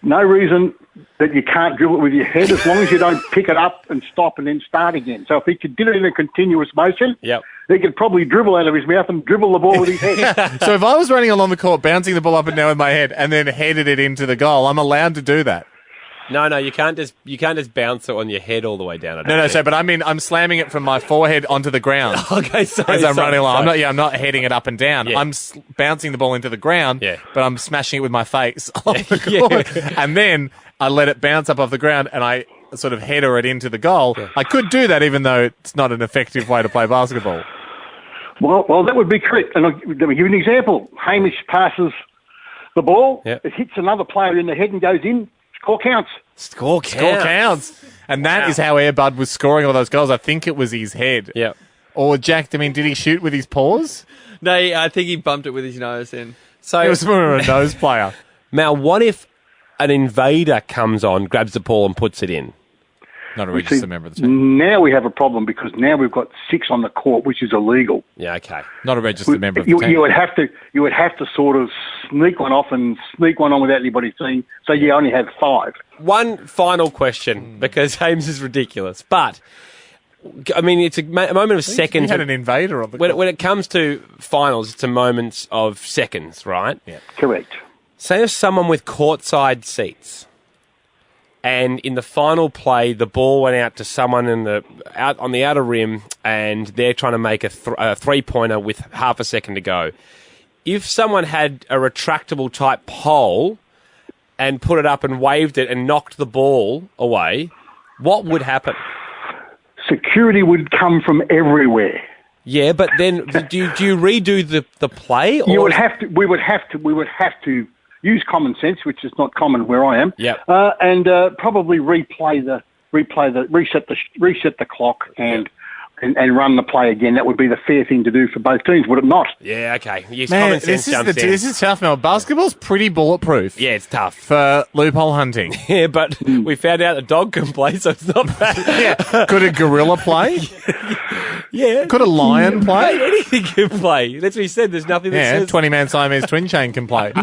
Speaker 10: No reason that you can't dribble it with your head as long as you don't pick it up and stop and then start again. So if he did it in a continuous motion, he could probably dribble out of his mouth and dribble the ball with his head.
Speaker 5: So if I was running along the court, bouncing the ball up and down with my head and then headed it into the goal, I'm allowed to do that?
Speaker 1: No, you can't just bounce it on your head all the way down.
Speaker 5: But I mean, I'm slamming it from my forehead onto the ground.
Speaker 1: Okay, sorry.
Speaker 5: As I'm running along. I'm not heading it up and down.
Speaker 1: Yeah.
Speaker 5: I'm bouncing the ball into the ground, but I'm smashing it with my face off the court.
Speaker 1: Yeah.
Speaker 5: And then I let it bounce up off the ground and I sort of header it into the goal. Yeah. I could do that even though it's not an effective way to play basketball.
Speaker 10: Well, that would be correct. And let me give you an example. Hamish passes the ball. It hits another player in the head and goes in. Score counts.
Speaker 1: Score counts.
Speaker 5: And that is how Airbud was scoring all those goals. I think it was his head.
Speaker 1: Yeah.
Speaker 5: Or Jack, I mean, did he shoot with his paws?
Speaker 9: No, I think he bumped it with his nose in.
Speaker 1: So
Speaker 5: it was more of a nose player.
Speaker 1: Now, what if an invader comes on, grabs the ball and puts it in?
Speaker 5: Not a registered member of the team.
Speaker 10: Now we have a problem because now we've got 6 on the court, which is illegal.
Speaker 1: Yeah, okay.
Speaker 5: Not a registered member of the team.
Speaker 10: You would have to sort of sneak one off and sneak one on without anybody seeing. So you only have 5.
Speaker 1: One final question, because Hames is ridiculous. But, I mean, it's a moment of seconds.
Speaker 5: We had an invader on the court.
Speaker 1: When it comes to finals, it's a moment of seconds, right?
Speaker 5: Yeah.
Speaker 10: Correct.
Speaker 1: Say if someone with courtside seats, and in the final play, the ball went out to someone out on the outer rim, and they're trying to make a 3-pointer with half a second to go. If someone had a retractable type pole and put it up and waved it and knocked the ball away, what would happen?
Speaker 10: Security would come from everywhere.
Speaker 1: Yeah, but then do you redo the play? Or
Speaker 10: we would have to use common sense, which is not common where I am.
Speaker 1: Yep.
Speaker 10: And probably reset the clock and run the play again. That would be the fair thing to do for both teams, would it not?
Speaker 1: Yeah, okay. Yes,
Speaker 5: Man,
Speaker 1: common sense jumps in.
Speaker 5: This is tough, Mel. Basketball's pretty bulletproof.
Speaker 1: Yeah, it's tough.
Speaker 5: For loophole hunting.
Speaker 1: Yeah, but we found out a dog can play, so it's not bad.
Speaker 5: Yeah. Could a gorilla play?
Speaker 1: Yeah.
Speaker 5: Could a lion play?
Speaker 1: Mate, anything can play. That's what he said. There's nothing that says...
Speaker 5: 20-man Siamese twin chain can play.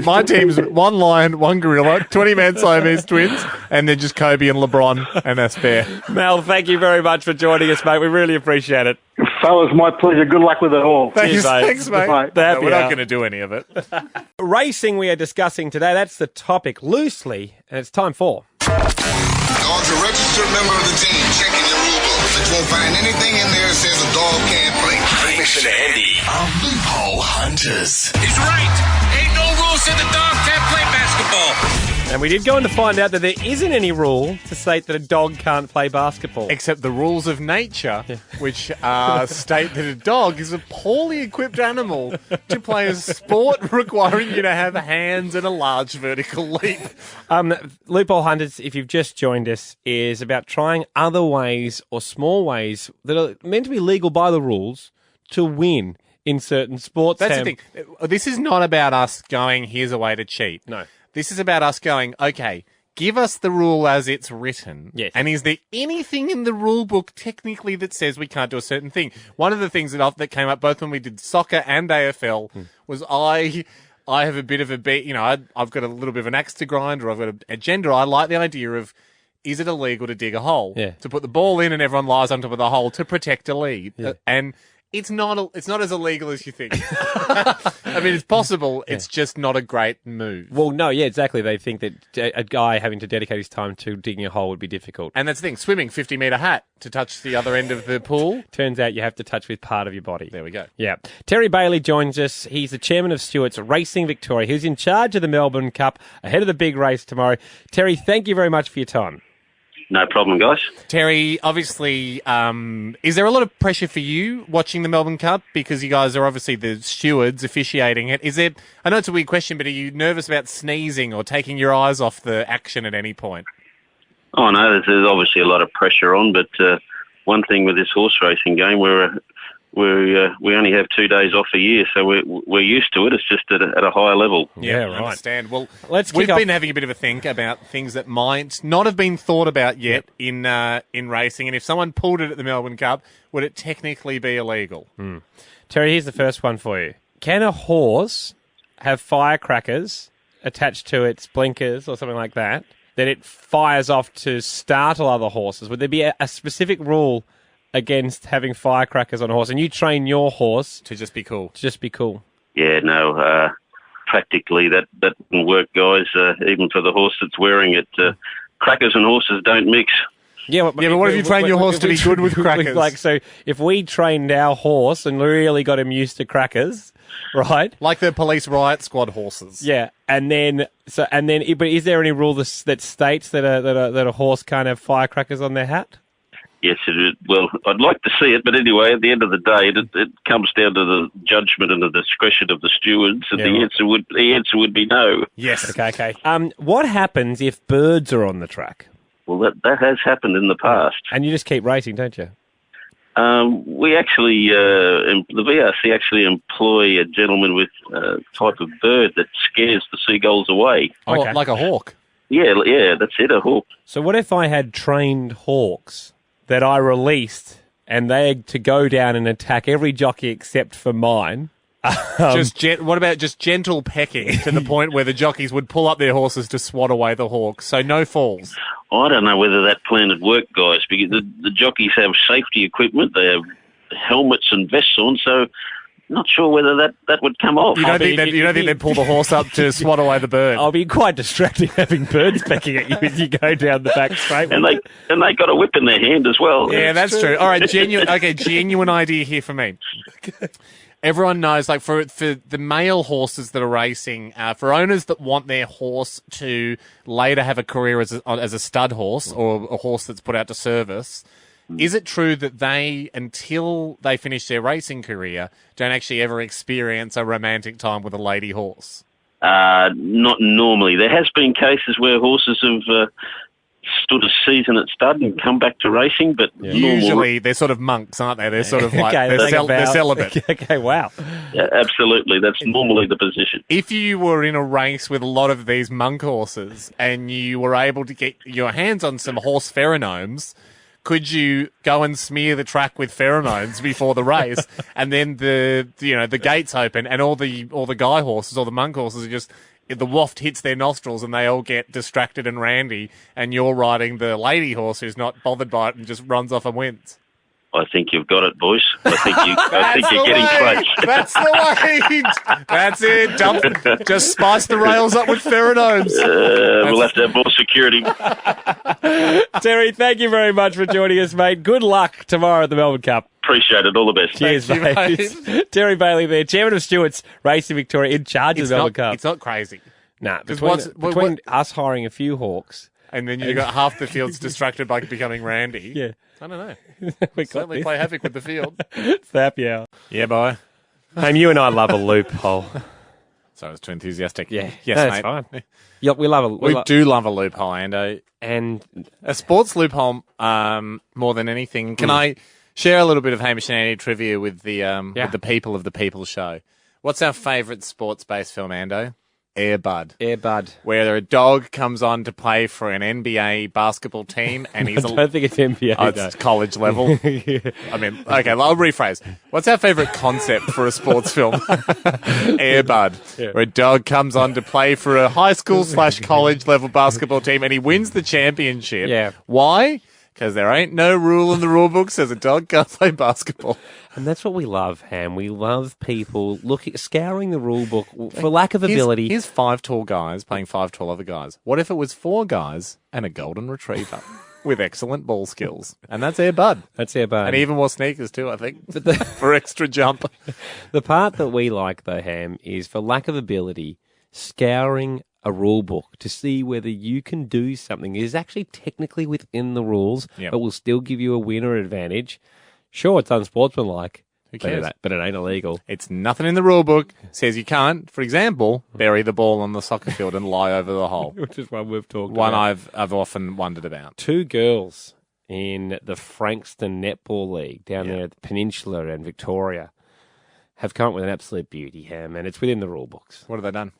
Speaker 5: My team's 1 lion, 1 gorilla, 20-man Siamese twins, and they're just Kobe and LeBron and a spare.
Speaker 1: Mel, thank you very much for joining us, mate. We really appreciate it.
Speaker 10: Fellas, my pleasure. Good luck with it all.
Speaker 5: Thanks, mate.
Speaker 10: Bye.
Speaker 5: No, we're not going to do any of it.
Speaker 1: Racing we are discussing today. That's the topic loosely, and it's time for...
Speaker 2: Dog's a registered member of the team. Checking your rule book. But you won't find anything in there that says a dog can't play.
Speaker 3: Hamish and Andy are Loophole Hunters.
Speaker 4: He's right. Ain't no rules in the dog can't play basketball.
Speaker 1: And we did go on to find out that there isn't any rule to state that a dog can't play basketball.
Speaker 5: Except the rules of nature, which state that a dog is a poorly equipped animal to play a sport requiring you to have hands and a large vertical leap.
Speaker 1: Loophole Hunters, if you've just joined us, is about trying other ways or small ways that are meant to be legal by the rules to win in certain sports.
Speaker 5: That's the thing. This is not about us going, here's a way to cheat.
Speaker 1: No.
Speaker 5: This is about us going, okay, give us the rule as it's written.
Speaker 1: Yes.
Speaker 5: And is there anything in the rule book technically that says we can't do a certain thing? One of the things that came up both when we did soccer and AFL was I have a bit of I've got a little bit of an axe to grind, or I've got an agenda. I like the idea of, is it illegal to dig a hole?
Speaker 1: Yeah.
Speaker 5: To put the ball in and everyone lies on top of the hole to protect a lead.
Speaker 1: Yeah.
Speaker 5: And it's not as illegal as you think. I mean, it's possible. It's just not a great move.
Speaker 1: Well, no, yeah, exactly. They think that a guy having to dedicate his time to digging a hole would be difficult.
Speaker 5: And that's the thing. Swimming, 50-metre hat to touch the other end of the pool.
Speaker 1: Turns out you have to touch with part of your body.
Speaker 5: There we go.
Speaker 1: Yeah. Terry Bailey joins us. He's the chairman of Stewart's Racing Victoria. He's in charge of the Melbourne Cup ahead of the big race tomorrow. Terry, thank you very much for your time.
Speaker 8: No problem, guys.
Speaker 5: Terry, obviously, is there a lot of pressure for you watching the Melbourne Cup? Because you guys are obviously the stewards officiating it. I know it's a weird question, but are you nervous about sneezing or taking your eyes off the action at any point?
Speaker 8: Oh, no, there's obviously a lot of pressure on, but one thing with this horse racing game, we're we only have 2 days off a year, so we're used to it. It's just at a higher level.
Speaker 5: Yeah,
Speaker 1: right.
Speaker 5: I understand. Well,
Speaker 1: We've
Speaker 5: been having a bit of a think about things that might not have been thought about yet in racing, and if someone pulled it at the Melbourne Cup, would it technically be illegal?
Speaker 1: Terry, here's the first one for you. Can a horse have firecrackers attached to its blinkers or something like that it fires off to startle other horses? Would there be a specific rule against having firecrackers on a horse? And you train your horse
Speaker 5: to just be cool.
Speaker 8: Yeah, no, practically that wouldn't work, guys, even for the horse that's wearing it. Crackers and horses don't mix.
Speaker 1: Yeah,
Speaker 5: but what if you train your horse to be good with crackers?
Speaker 1: So if we trained our horse and really got him used to crackers, right?
Speaker 5: Like the police riot squad horses.
Speaker 1: Yeah, but is there any rule that states that a horse can't have firecrackers on their hat?
Speaker 8: Yes, well, I'd like to see it, but anyway, at the end of the day, it comes down to the judgment and the discretion of the stewards, and the answer would be no.
Speaker 5: Yes.
Speaker 1: Okay. What happens if birds are on the track?
Speaker 8: Well, that has happened in the past.
Speaker 1: And you just keep racing, don't you?
Speaker 8: We actually, the VRC actually employ a gentleman with a type of bird that scares the seagulls away.
Speaker 5: Oh, like a hawk?
Speaker 8: Yeah, that's it, a hawk.
Speaker 1: So what if I had trained hawks that I released and they had to go down and attack every jockey except for mine?
Speaker 5: What about just gentle pecking to the point where the jockeys would pull up their horses to swat away the hawks, so no falls?
Speaker 8: I don't know whether that plan would work, guys, because the jockeys have safety equipment, they have helmets and vests on, so not sure whether that would come off.
Speaker 5: You don't think they'd pull the horse up to swat away the bird?
Speaker 1: I'll be quite distracting having birds pecking at you as you go down the back straight.
Speaker 8: And they got a whip in their hand as well.
Speaker 5: Yeah, that's true. All right, genuine idea here for me. Everyone knows, like, for the male horses that are racing, for owners that want their horse to later have a career as a stud horse or a horse that's put out to service, is it true that they, until they finish their racing career, don't actually ever experience a romantic time with a lady horse?
Speaker 8: Not normally. There has been cases where horses have stood a season at stud and come back to racing, but
Speaker 5: usually they're sort of monks, aren't they? They're sort of like they're celibate.
Speaker 1: Okay, wow.
Speaker 8: Yeah, absolutely, that's normally the position.
Speaker 5: If you were in a race with a lot of these monk horses and you were able to get your hands on some horse pheromones, could you go and smear the track with pheromones before the race, and then the gates open and all the guy horses or the monk horses are just, the waft hits their nostrils and they all get distracted and randy, and you're riding the lady horse who's not bothered by it and just runs off and wins?
Speaker 8: I think you've got it, boys. I think you're getting close.
Speaker 5: That's the way. That's it. Just spice the rails up with pheromones.
Speaker 8: We'll have to have more security.
Speaker 1: Terry, thank you very much for joining us, mate. Good luck tomorrow at the Melbourne Cup.
Speaker 8: Appreciate it. All the best.
Speaker 1: Cheers, mate. Terry Bailey there, Chairman of Stewart's Racing Victoria, in charge of the Melbourne Cup.
Speaker 5: It's not crazy.
Speaker 1: Nah, between us hiring a few hawks...
Speaker 5: And then you got half the field's distracted by becoming randy.
Speaker 1: Yeah.
Speaker 5: I don't know. Certainly play havoc with the field.
Speaker 1: It's the happy hour.
Speaker 5: Yeah, boy.
Speaker 1: You and I love a loophole.
Speaker 5: So I was too enthusiastic.
Speaker 1: Yeah.
Speaker 5: Yes,
Speaker 1: that's
Speaker 5: mate.
Speaker 1: Fine. Yep, we
Speaker 5: do love a loophole, Ando.
Speaker 1: And
Speaker 5: a sports loophole, more than anything. Can I share a little bit of Hamish and Andy trivia with the people of the People Show? What's our favourite sports-based film, Ando? Air Bud. Where a dog comes on to play for an NBA basketball team, and he's
Speaker 1: I don't think it's NBA.
Speaker 5: Oh, it's college level.
Speaker 1: Yeah.
Speaker 5: I mean, okay, I'll rephrase. What's our favourite concept for a sports film? Air Bud. Yeah. Where a dog comes on to play for a high school / college level basketball team, and he wins the championship.
Speaker 1: Yeah.
Speaker 5: Why? Because there ain't no rule in the rule book says a dog can't play basketball.
Speaker 1: And that's what we love, Ham. We love people scouring the rule book for lack of ability.
Speaker 5: Here's 5 tall guys playing 5 tall other guys. What if it was 4 guys and a golden retriever with excellent ball skills? And that's Air Bud.
Speaker 1: That's Air Bud.
Speaker 5: And even more sneakers too, I think, for extra jump.
Speaker 1: The part that we like, though, Ham, is for lack of ability, scouring a rule book to see whether you can do something that is actually technically within the rules, but will still give you a win or advantage. Sure, it's unsportsmanlike,
Speaker 5: Who cares?
Speaker 1: But it ain't illegal.
Speaker 5: It's nothing in the rule book says you can't, for example, bury the ball on the soccer field and lie over the hole.
Speaker 1: Which is one we've talked
Speaker 5: One
Speaker 1: about.
Speaker 5: I've often wondered about.
Speaker 1: 2 girls in the Frankston Netball League down there at the Peninsula and Victoria have come up with an absolute beauty, Ham, and it's within the rule books.
Speaker 5: What have they done?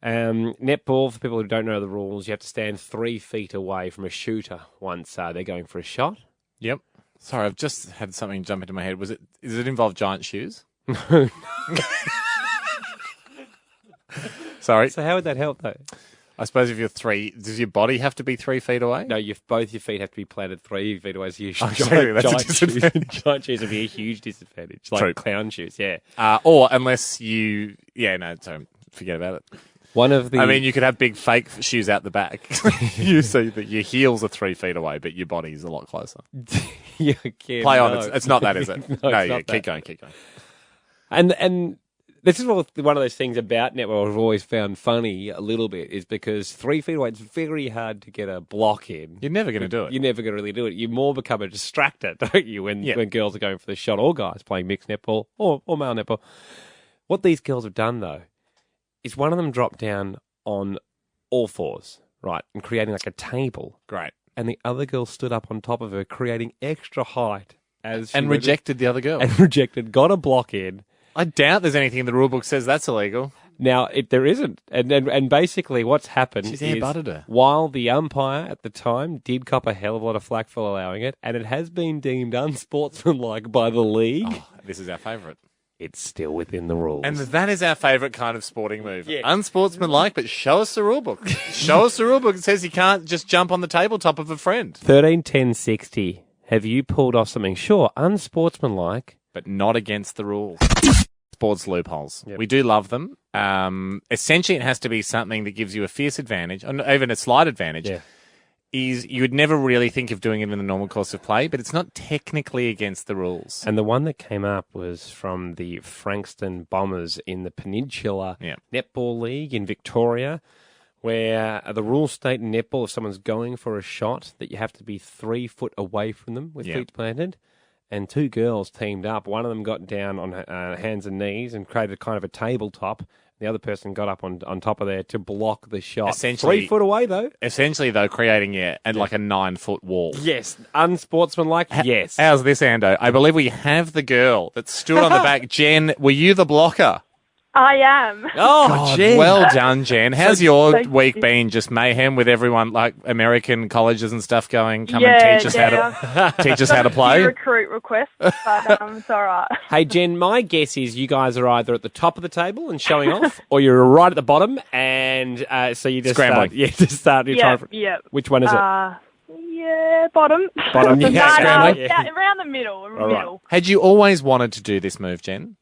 Speaker 1: Netball, for people who don't know the rules, you have to stand 3 feet away from a shooter once they're going for a shot.
Speaker 5: Yep. Sorry, I've just had something jump into my head. Does it involve giant shoes?
Speaker 1: No.
Speaker 5: Sorry.
Speaker 1: So how would that help, though?
Speaker 5: I suppose if you're 3, does your body have to be 3 feet away?
Speaker 1: No, both your feet have to be planted 3 feet away. So
Speaker 5: That's a disadvantage.
Speaker 1: Giant shoes would be a huge disadvantage, like
Speaker 5: True.
Speaker 1: clown shoes, yeah.
Speaker 5: Or unless you... Yeah, no, so forget about it.
Speaker 1: I
Speaker 5: mean, you could have big fake shoes out the back. You see that your heels are 3 feet away, but your body's a lot closer. Play on. It's not that, is it? No, keep going.
Speaker 1: And this is one of those things about netball I've always found funny a little bit, is because 3 feet away, it's very hard to get a block in.
Speaker 5: You're never going to do it.
Speaker 1: You're never going to really do it. You more become a distractor, don't you, when girls are going for the shot, or guys playing mixed netball or male netball. What these girls have done, though, is one of them dropped down on all fours, right, and creating like a table.
Speaker 5: Great.
Speaker 1: And the other girl stood up on top of her, creating extra height.
Speaker 5: And rejected the other girl.
Speaker 1: Got a block in.
Speaker 5: I doubt there's anything in the rule book says that's illegal.
Speaker 1: Now, there isn't. And basically what's happened
Speaker 5: She's
Speaker 1: is,
Speaker 5: air-butted her.
Speaker 1: while the umpire at the time did cop a hell of a lot of flack for allowing it, and it has been deemed unsportsmanlike by the league,
Speaker 5: this is our favourite.
Speaker 1: It's still within the rules.
Speaker 5: And that is our favourite kind of sporting move.
Speaker 1: Yeah.
Speaker 5: Unsportsmanlike, but show us the rule book. Show us the rule book. It says you can't just jump on the tabletop of a friend.
Speaker 1: 13-10-60. Have you pulled off something? Sure, unsportsmanlike.
Speaker 5: But not against the rules. Sports loopholes.
Speaker 1: Yep.
Speaker 5: We do love them. Essentially, it has to be something that gives you a fierce advantage, or even a slight advantage.
Speaker 1: Yeah.
Speaker 5: You would never really think of doing it in the normal course of play, but it's not technically against the rules.
Speaker 1: And the one that came up was from the Frankston Bombers in the Peninsula Netball League in Victoria, where the rules state in netball, if someone's going for a shot, that you have to be 3 foot away from them with feet planted. And 2 girls teamed up. One of them got down on hands and knees and created kind of a tabletop. The other person got up on top of there to block the shot.
Speaker 5: Essentially,
Speaker 1: 3 foot away, though.
Speaker 5: Essentially, though, creating like a 9-foot wall.
Speaker 1: Yes. Unsportsmanlike, yes.
Speaker 5: How's this, Ando? I believe we have the girl that stood on the back. Jen, were you the blocker?
Speaker 11: I am.
Speaker 1: Oh,
Speaker 5: God,
Speaker 1: Jen.
Speaker 5: well done, Jen. How's your week been? Just mayhem with everyone, like American colleges and stuff going, come and teach us how to play?
Speaker 11: Recruit requests, but it's all right.
Speaker 1: Hey, Jen, my guess is you guys are either at the top of the table and showing off, or you're right at the bottom, and so you just
Speaker 5: scrambling.
Speaker 1: Start your time.
Speaker 11: Yeah.
Speaker 1: Which one is it?
Speaker 11: Bottom.
Speaker 1: Bottom, yeah. Scrambling.
Speaker 11: Around the middle. Middle.
Speaker 5: Had you always wanted to do this move, Jen?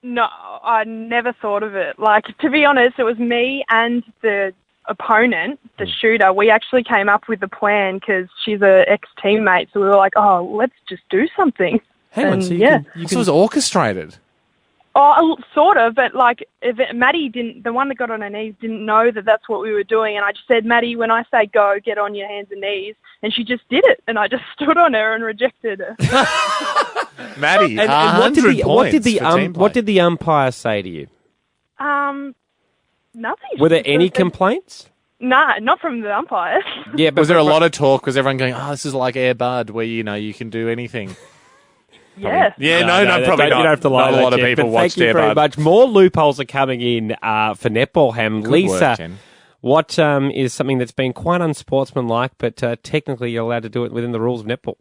Speaker 11: No, I never thought of it. Like, to be honest, it was me and the opponent, the shooter. We actually came up with the plan because she's an ex-teammate, so we were like, oh, let's just do something.
Speaker 1: Hang on, so
Speaker 5: This was orchestrated.
Speaker 11: Oh, sort of, but like, Maddie didn't, the one that got on her knees didn't know that that's what we were doing, and I just said, Maddie, when I say go, get on your hands and knees, and she just did it, and I just stood on her and rejected her.
Speaker 5: Maddie,
Speaker 1: and what did the umpire say to you?
Speaker 11: Nothing.
Speaker 1: Were there any complaints?
Speaker 11: Nah, not from the umpires.
Speaker 5: Yeah, but was there a lot of talk? Was everyone going, this is like Air Bud, where, you can do anything?
Speaker 11: Yes.
Speaker 5: Yeah, no, probably not.
Speaker 1: You don't have to lie.
Speaker 5: Not a lot of people watched Air Bud.
Speaker 1: Thank you very much. More loopholes are coming in for netball, Ham.
Speaker 5: Good
Speaker 1: Lisa,
Speaker 5: work, Jen.
Speaker 1: what is something that's been quite unsportsmanlike, but technically you're allowed to do it within the rules of netball?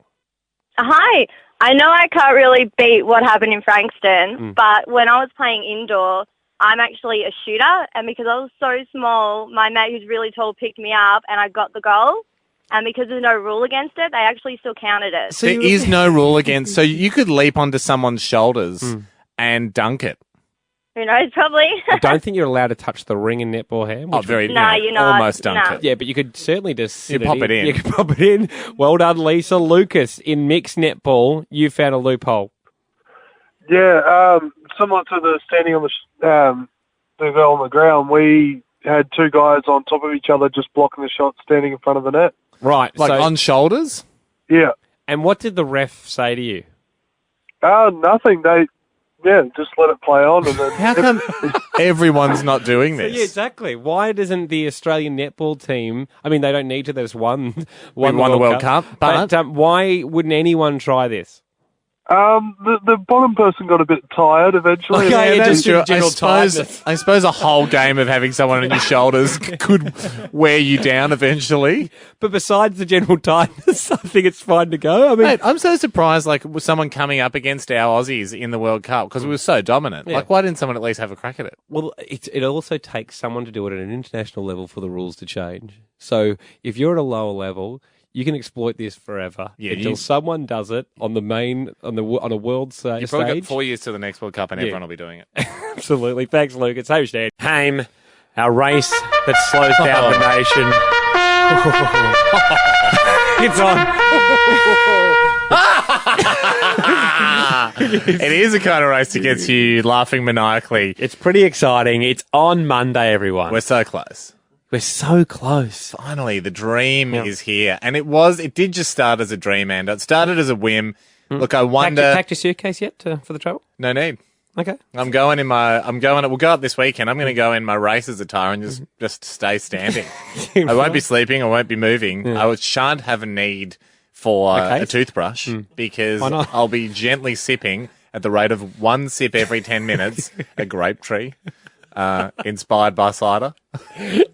Speaker 12: Hi. I know I can't really beat what happened in Frankston, but when I was playing indoor, I'm actually a shooter, and because I was so small, my mate who's really tall picked me up, and I got the goal. And because there's no rule against it, they actually still counted it.
Speaker 5: So there is no rule against. So you could leap onto someone's shoulders and dunk it.
Speaker 12: Who knows? Probably.
Speaker 1: I don't think you're allowed to touch the ring in netball, Ham.
Speaker 5: Oh, very.
Speaker 12: No, you're not.
Speaker 5: Almost dunk it.
Speaker 1: Yeah, but you could certainly just sit
Speaker 5: pop it in.
Speaker 1: You could pop it in. Well done, Lisa. Lucas, in mixed netball, you found a loophole.
Speaker 13: Yeah, similar to the standing on the girl on the ground, we had 2 guys on top of each other just blocking the shot standing in front of the net.
Speaker 1: Right.
Speaker 5: Like on shoulders?
Speaker 13: Yeah.
Speaker 1: And what did the ref say to you?
Speaker 13: Nothing. They just let it play on. And then
Speaker 5: How come everyone's not doing this?
Speaker 1: Yeah, exactly. Why doesn't the Australian netball team? I mean, they don't need to. They just won
Speaker 5: the World Cup.
Speaker 1: But why wouldn't anyone try this?
Speaker 13: The bottom person got a bit tired eventually.
Speaker 1: Okay,
Speaker 5: Yeah,
Speaker 1: just
Speaker 5: true.
Speaker 1: general tiredness.
Speaker 5: I suppose a whole game of having someone on your shoulders could wear you down eventually.
Speaker 1: But besides the general tiredness, I think it's fine to go. I mean,
Speaker 5: Mate, I'm so surprised, with someone coming up against our Aussies in the World Cup because we were so dominant.
Speaker 1: Yeah.
Speaker 5: Why didn't someone at least have a crack at it?
Speaker 1: well, it also takes someone to do it at an international level for the rules to change. So if you're at a lower level, you can exploit this forever until someone does it on a world stage.
Speaker 5: You've probably got 4 years to the next World Cup and everyone will be doing it.
Speaker 1: Absolutely. Thanks, Luke. It's Hamish Andy. Hame, our race that slows down the nation. It's on.
Speaker 5: It is a kind of race that gets you laughing maniacally.
Speaker 1: It's pretty exciting. It's on Monday, everyone.
Speaker 5: We're so close.
Speaker 1: We're so close.
Speaker 5: Finally, the dream is here. And it did just start as a dream, and it started as a whim. Look, I wonder...
Speaker 1: Packed your suitcase yet for the travel?
Speaker 5: No need.
Speaker 1: Okay.
Speaker 5: we'll go out this weekend. I'm going to go in my races attire and just stay standing. I won't be sleeping. I won't be moving.
Speaker 1: Yeah.
Speaker 5: I shan't have a need for a toothbrush because I'll be gently sipping at the rate of one sip every 10 minutes, a grape tree. Inspired by cider.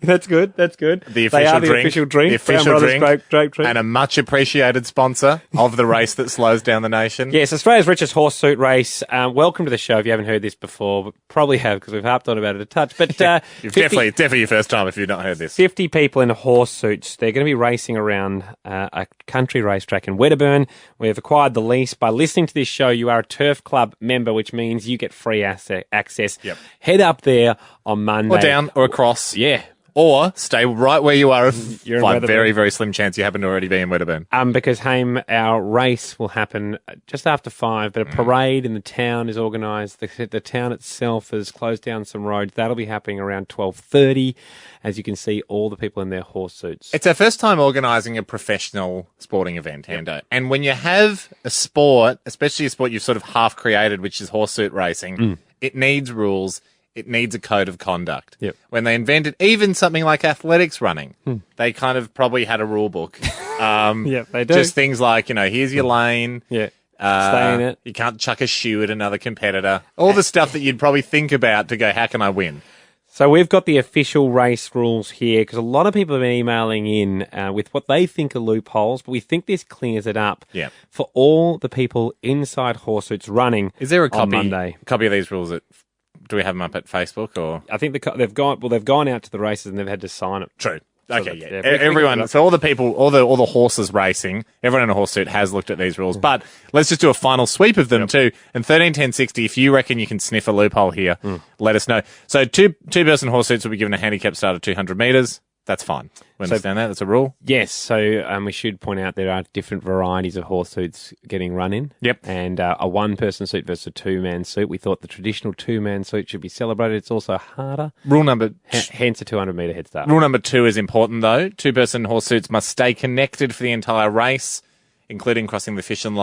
Speaker 1: That's good.
Speaker 5: The official drink.
Speaker 1: Grape drink.
Speaker 5: And a much appreciated sponsor of the race that slows down the nation.
Speaker 1: Yes, Australia's richest horse suit race. Welcome to the show. If you haven't heard this before, but probably have because we've harped on about it a touch. But
Speaker 5: definitely your first time if you've not heard this.
Speaker 1: 50 people in horse suits. They're going to be racing around a country racetrack in Wedderburn. We've acquired the lease. By listening to this show, you are a Turf Club member, which means you get free access.
Speaker 5: Yep.
Speaker 1: Head up there on Monday.
Speaker 5: Or down or across.
Speaker 1: Yeah.
Speaker 5: Or stay right where you are if
Speaker 1: You're in
Speaker 5: by
Speaker 1: Wedderburn.
Speaker 5: very, very slim chance you happen to already be in Wedderburn.
Speaker 1: Because, Hame, our race will happen just after 5, but a parade in the town is organised. The town itself has closed down some roads. That'll be happening around 12:30. As you can see, all the people in their horse suits.
Speaker 5: It's our first time organising a professional sporting event, Hando. And when you have a sport, especially a sport you've sort of half created, which is horse suit racing, it needs rules. It needs a code of conduct.
Speaker 1: Yep.
Speaker 5: When they invented even something like athletics running, they kind of probably had a rule book.
Speaker 1: Yeah, they do.
Speaker 5: Just things like, here's your lane.
Speaker 1: Yeah. Stay in it.
Speaker 5: You can't chuck a shoe at another competitor. All the stuff that you'd probably think about to go, how can I win?
Speaker 1: So we've got the official race rules here because a lot of people have been emailing in with what they think are loopholes, but we think this clears it up for all the people inside horse suits running.
Speaker 5: Is there a
Speaker 1: on Monday?
Speaker 5: Copy of these rules? Do we have them up at Facebook or?
Speaker 1: I think they've gone out to the races and they've had to sign it.
Speaker 5: True.
Speaker 1: So
Speaker 5: Okay, yeah. Everyone, so all the people, all the horses racing, everyone in a horse suit has looked at these rules. But let's just do a final sweep of them too. And 131060, if you reckon you can sniff a loophole here, let us know. So two-person horse suits will be given a handicap start of 200 metres. That's fine. We understand that? That's a rule?
Speaker 1: Yes. So we should point out there are different varieties of horse suits getting run in.
Speaker 5: Yep.
Speaker 1: And a one-person suit versus a two-man suit. We thought the traditional two-man suit should be celebrated. It's also harder.
Speaker 5: Rule number...
Speaker 1: hence a 200-metre head start.
Speaker 5: Rule number 2 is important, though. Two-person horse suits must stay connected for the entire race, including crossing the finishing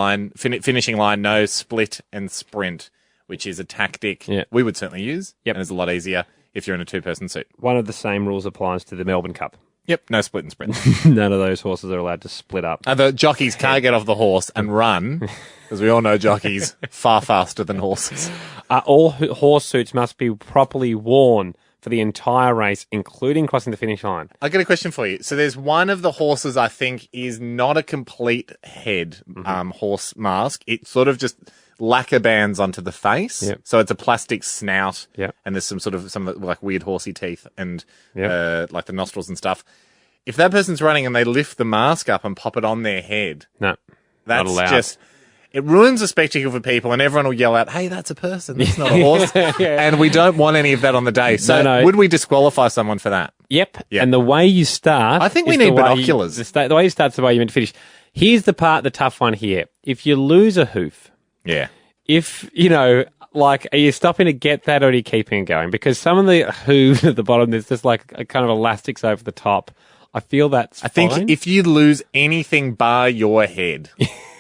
Speaker 5: line, no split and sprint, which is a tactic we would certainly use. And it's a lot easier if you're in a two-person suit.
Speaker 1: One of the same rules applies to the Melbourne Cup.
Speaker 5: Yep, no split and sprint.
Speaker 1: None of those horses are allowed to split up.
Speaker 5: The jockeys can't get off the horse and run, because we all know jockeys far faster than horses.
Speaker 1: All horse suits must be properly worn for the entire race, including crossing the finish line.
Speaker 5: I got a question for you. So there's one of the horses I think is not a complete head horse mask. It sort of just lacquer bands onto the face. So it's a plastic snout and there's some like weird horsey teeth and like the nostrils and stuff. If that person's running and they lift the mask up and pop it on their head,
Speaker 1: no,
Speaker 5: that's
Speaker 1: not allowed.
Speaker 5: just... It ruins the spectacle for people and everyone will yell out, hey, that's a person, that's not a horse. And we don't want any of that on the day. So would we disqualify someone for that?
Speaker 1: Yep. And the way you start...
Speaker 5: I think we need binoculars.
Speaker 1: The way you start is the way you meant to finish. Here's the tough one here. If you lose a hoof...
Speaker 5: Yeah.
Speaker 1: If, are you stopping to get that or are you keeping it going? Because some of the hooves at the bottom, there's just like a kind of elastics over the top. I feel that's
Speaker 5: I think if you lose anything bar your head,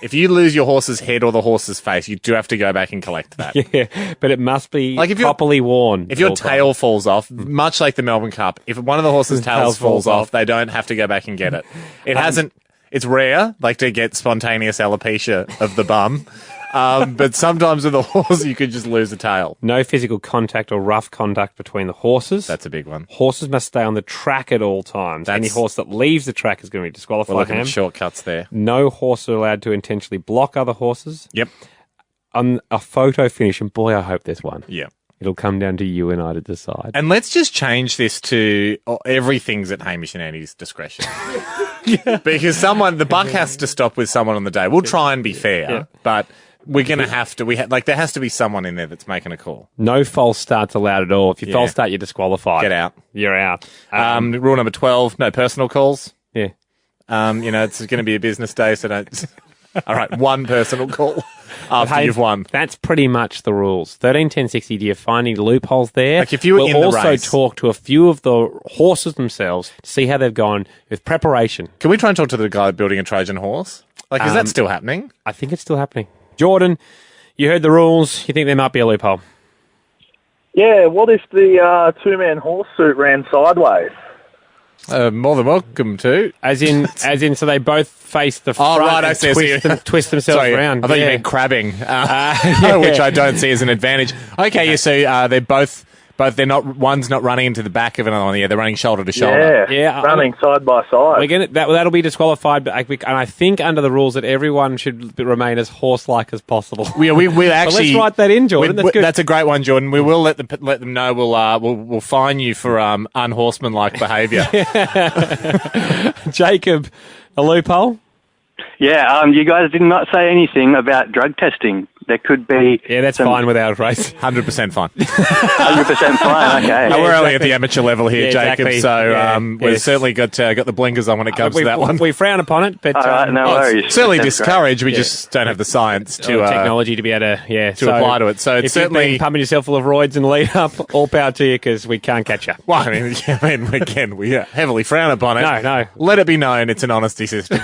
Speaker 5: if you lose your horse's head or the horse's face, you do have to go back and collect that.
Speaker 1: Yeah, but it must be
Speaker 5: Like if
Speaker 1: properly worn.
Speaker 5: If your tail falls off, much like the Melbourne Cup, if one of the horse's tails falls off, they don't have to go back and get it. It hasn't. It's rare, like to get spontaneous alopecia of the bum. But sometimes with a horse, you could just lose a tail.
Speaker 1: No physical contact or rough contact between the horses.
Speaker 5: That's a big one.
Speaker 1: Horses must stay on the track at all times. Any horse that leaves the track is going to be disqualified.
Speaker 5: We're looking at shortcuts there.
Speaker 1: No horse are allowed to intentionally block other horses.
Speaker 5: Yep.
Speaker 1: On a photo finish, and boy, I hope there's one.
Speaker 5: Yeah.
Speaker 1: It'll come down to you and I to decide.
Speaker 5: And let's just change this to everything's at Hamish and Andy's discretion. Because the buck has to stop with someone on the day. We'll try and be fair, but we're going to have to. There has to be someone in there that's making a call.
Speaker 1: No false starts allowed at all. If you false start, you're disqualified.
Speaker 5: Get out.
Speaker 1: You're out.
Speaker 5: Rule number 12: no personal calls.
Speaker 1: Yeah.
Speaker 5: It's going to be a business day, so don't. All right, one personal call after you've won.
Speaker 1: That's pretty much the rules. 13, 10, 60, do you find any loopholes there?
Speaker 5: Like if you were in the race.
Speaker 1: We'll also talk to a few of the horses themselves to see how they've gone with preparation.
Speaker 5: Can we try and talk to the guy building a Trojan horse? Like, is that still happening?
Speaker 1: I think it's still happening. Jordan, you heard the rules. You think there might be a loophole?
Speaker 14: Yeah, what if the two-man horse suit ran sideways?
Speaker 5: More than welcome to.
Speaker 1: As in, so they both face the front and twist themselves around.
Speaker 5: I thought you meant crabbing, which I don't see as an advantage. Okay, so they're both they're not. One's not running into the back of another one. Yeah, they're running shoulder to shoulder.
Speaker 14: Yeah, running side by side.
Speaker 1: We're gonna that'll be disqualified. But and I think under the rules that everyone should remain as horse-like as possible.
Speaker 5: We actually
Speaker 1: let's write that in, Jordan. That's good.
Speaker 5: That's a great one, Jordan. We will let them know. We'll fine you for unhorsemanlike behaviour.
Speaker 1: Jacob, a loophole?
Speaker 15: Yeah, you guys did not say anything about drug testing. There could be...
Speaker 1: Yeah, that's fine without a race.
Speaker 5: 100% fine.
Speaker 15: 100% fine, okay.
Speaker 5: No, we're only at the amateur level here, Jacob, so we've certainly got the blinkers on when it comes to that one.
Speaker 1: We frown upon it, but...
Speaker 15: All right, no worries.
Speaker 5: Certainly discouraged, we just don't have the science to...
Speaker 1: technology to be able to
Speaker 5: apply to it. So it's certainly...
Speaker 1: If you've been pumping yourself full of roids and lead up, all power to you, because we can't catch you.
Speaker 5: Well, we heavily frown upon it.
Speaker 1: No.
Speaker 5: Let it be known it's an honesty system.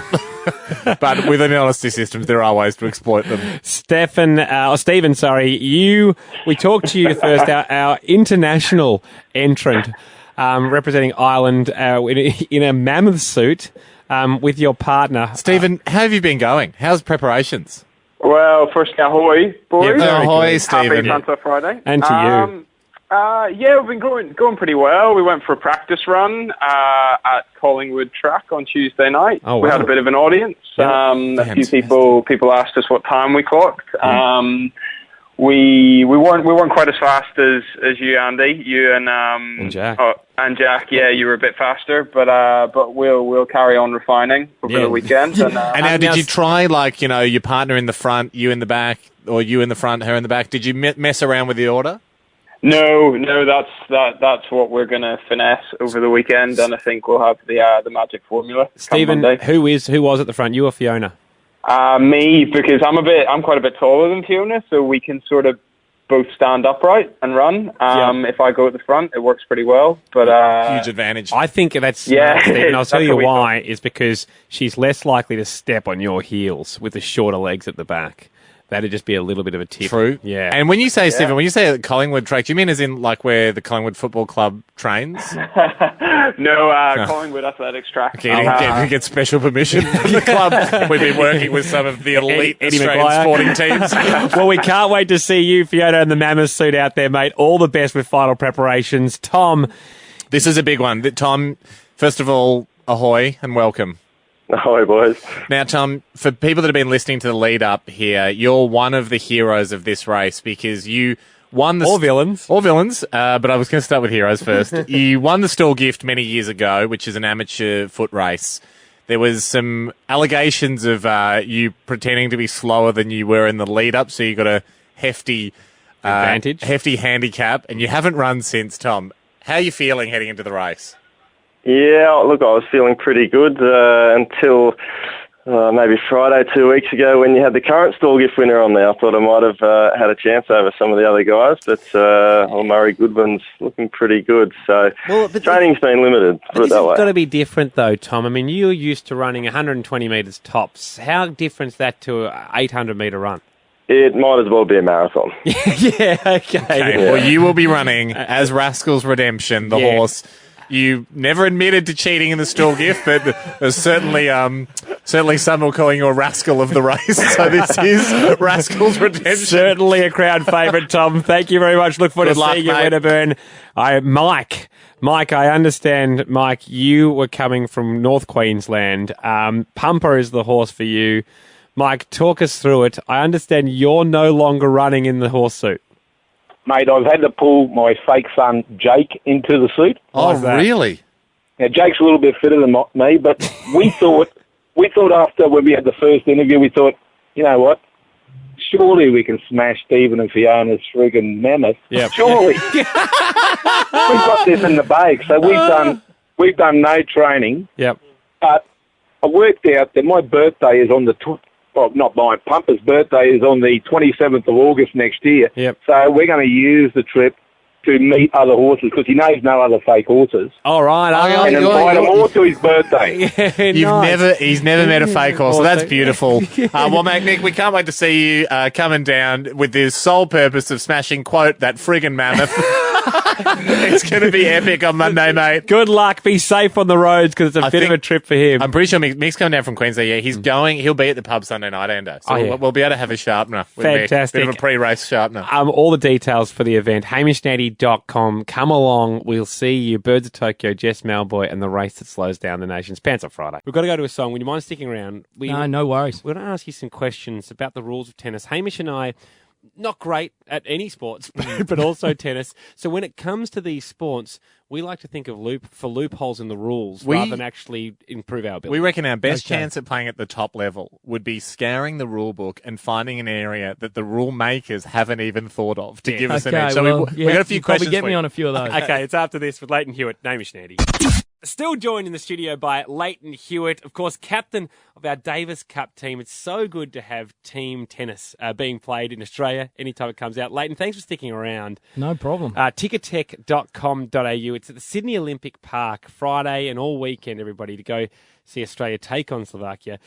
Speaker 5: But within honesty systems, there are ways to exploit them.
Speaker 1: Stephen, we talked to you first, our international entrant representing Ireland in a mammoth suit with your partner.
Speaker 5: Stephen, how have you been going? How's preparations?
Speaker 16: Well, first, ahoy, boys.
Speaker 5: Yeah, ahoy, Stephen.
Speaker 16: Happy Hunter Friday.
Speaker 1: And to you.
Speaker 16: We've been going pretty well. We went for a practice run at Collingwood Track on Tuesday night.
Speaker 1: Oh, wow.
Speaker 16: We had a bit of an audience. A few people asked us what time we clocked. We weren't quite as fast as you, Andy. You and
Speaker 1: Jack.
Speaker 16: And Jack, yeah, you were a bit faster, but we'll carry on refining over the weekend. And
Speaker 5: now, did you try your partner in the front, you in the back, or you in the front, her in the back? Did you mess around with the order?
Speaker 16: No, that's what we're going to finesse over the weekend, and I think we'll have the magic formula.
Speaker 1: Stephen, who was at the front, you or Fiona?
Speaker 16: Me, because I'm quite a bit taller than Fiona, so we can sort of both stand upright and run. If I go at the front, it works pretty well. But
Speaker 5: huge advantage.
Speaker 1: I think that's smart, Stephen. I'll tell you why. Is because she's less likely to step on your heels with the shorter legs at the back. That'd just be a little bit of a tip.
Speaker 5: True.
Speaker 1: Yeah.
Speaker 5: And when you say, Stephen, when you say at Collingwood track, do you mean as in where the Collingwood Football Club trains?
Speaker 16: No, Collingwood Athletics track.
Speaker 5: Okay, you get special permission from the club. We've been working with some of the elite Australian sporting teams.
Speaker 1: Well, we can't wait to see you, Fiona, in the mammoth suit out there, mate. All the best with final preparations. Tom.
Speaker 5: This is a big one. Tom, first of all, ahoy and welcome.
Speaker 17: Ahoy, boys.
Speaker 5: Now, Tom, for people that have been listening to the lead up here, you're one of the heroes of this race because you won the...
Speaker 1: Or villains.
Speaker 5: But I was going to start with heroes first. You won the Stall Gift many years ago, which is an amateur foot race. There was some allegations of you pretending to be slower than you were in the lead up, so you got a hefty handicap, and you haven't run since, Tom. How are you feeling heading into the race?
Speaker 17: Yeah, look, I was feeling pretty good until maybe Friday 2 weeks ago when you had the current stall gift winner on there. I thought I might have had a chance over some of the other guys, but Murray Goodwin's looking pretty good. So training's been limited, put it that way.
Speaker 1: It's got to be different though, Tom. I mean, you're used to running 120 metres tops. How different is that to an 800-metre run?
Speaker 17: It might as well be a marathon.
Speaker 1: Yeah, okay.
Speaker 5: Well, you will be running as Rascals Redemption, the horse. You never admitted to cheating in the stall gift, but there's certainly some will call you a rascal of the race. So this is Rascals Redemption.
Speaker 1: Certainly a crowd favourite, Tom. Thank you very much. Look forward to seeing you, Wedderburn. Mike, I understand, Mike, you were coming from North Queensland. Pumper is the horse for you. Mike, talk us through it. I understand you're no longer running in the horse suit.
Speaker 18: Mate, I've had to pull my fake son, Jake, into the suit.
Speaker 5: Oh, really?
Speaker 18: Now, Jake's a little bit fitter than me, but we thought after when we had the first interview, we thought, you know what? Surely we can smash Stephen and Fiona's friggin' mammoth.
Speaker 1: Yep.
Speaker 18: Surely. We've got this in the bag. So we've done no training.
Speaker 1: Yep.
Speaker 18: But I worked out that my birthday is on the not mine, Pumper's birthday is on the 27th of August next year.
Speaker 1: Yep.
Speaker 18: So we're going to use the trip to meet other horses because he knows no other fake horses.
Speaker 1: All right.
Speaker 18: And invite them all to his birthday.
Speaker 5: He's never met a fake horse, so that's beautiful. Well, mate, Nick, we can't wait to see you coming down with the sole purpose of smashing, quote, that friggin' mammoth. It's going to be epic on Monday, mate.
Speaker 1: Good luck. Be safe on the roads because it's a bit of a trip for him.
Speaker 5: I'm pretty sure Mick's coming down from Queensland. Yeah, he'll be at the pub Sunday night, Ando. So we'll be able to have a sharpener with
Speaker 1: Fantastic.
Speaker 5: Mick. Bit of a pre-race sharpener.
Speaker 1: All the details for the event, HamishAndy.com. Come along. We'll see you. Birds of Tokyo, Jess Malboy, and the race that slows down the nation's pants on Friday. We've got to go to a song. Would you mind sticking around?
Speaker 9: No worries.
Speaker 1: We're going to ask you some questions about the rules of tennis. Hamish and I, not great at any sports, but also tennis. So when it comes to these sports, we like to think of loopholes in the rules rather than actually improve our ability.
Speaker 5: We reckon our best chance at playing at the top level would be scouring the rule book and finding an area that the rule makers haven't even thought of to give us an edge. So we got a few questions.
Speaker 9: Get me on a few of those.
Speaker 1: Okay, it's after this with Leighton Hewitt, Hamish Andy. Still joined in the studio by Leighton Hewitt, of course, captain of our Davis Cup team. It's so good to have team tennis being played in Australia anytime it comes out. Leighton, thanks for sticking around.
Speaker 9: No problem.
Speaker 1: Ticketek.com.au. It's at the Sydney Olympic Park Friday and all weekend, everybody, to go see Australia take on Slovakia.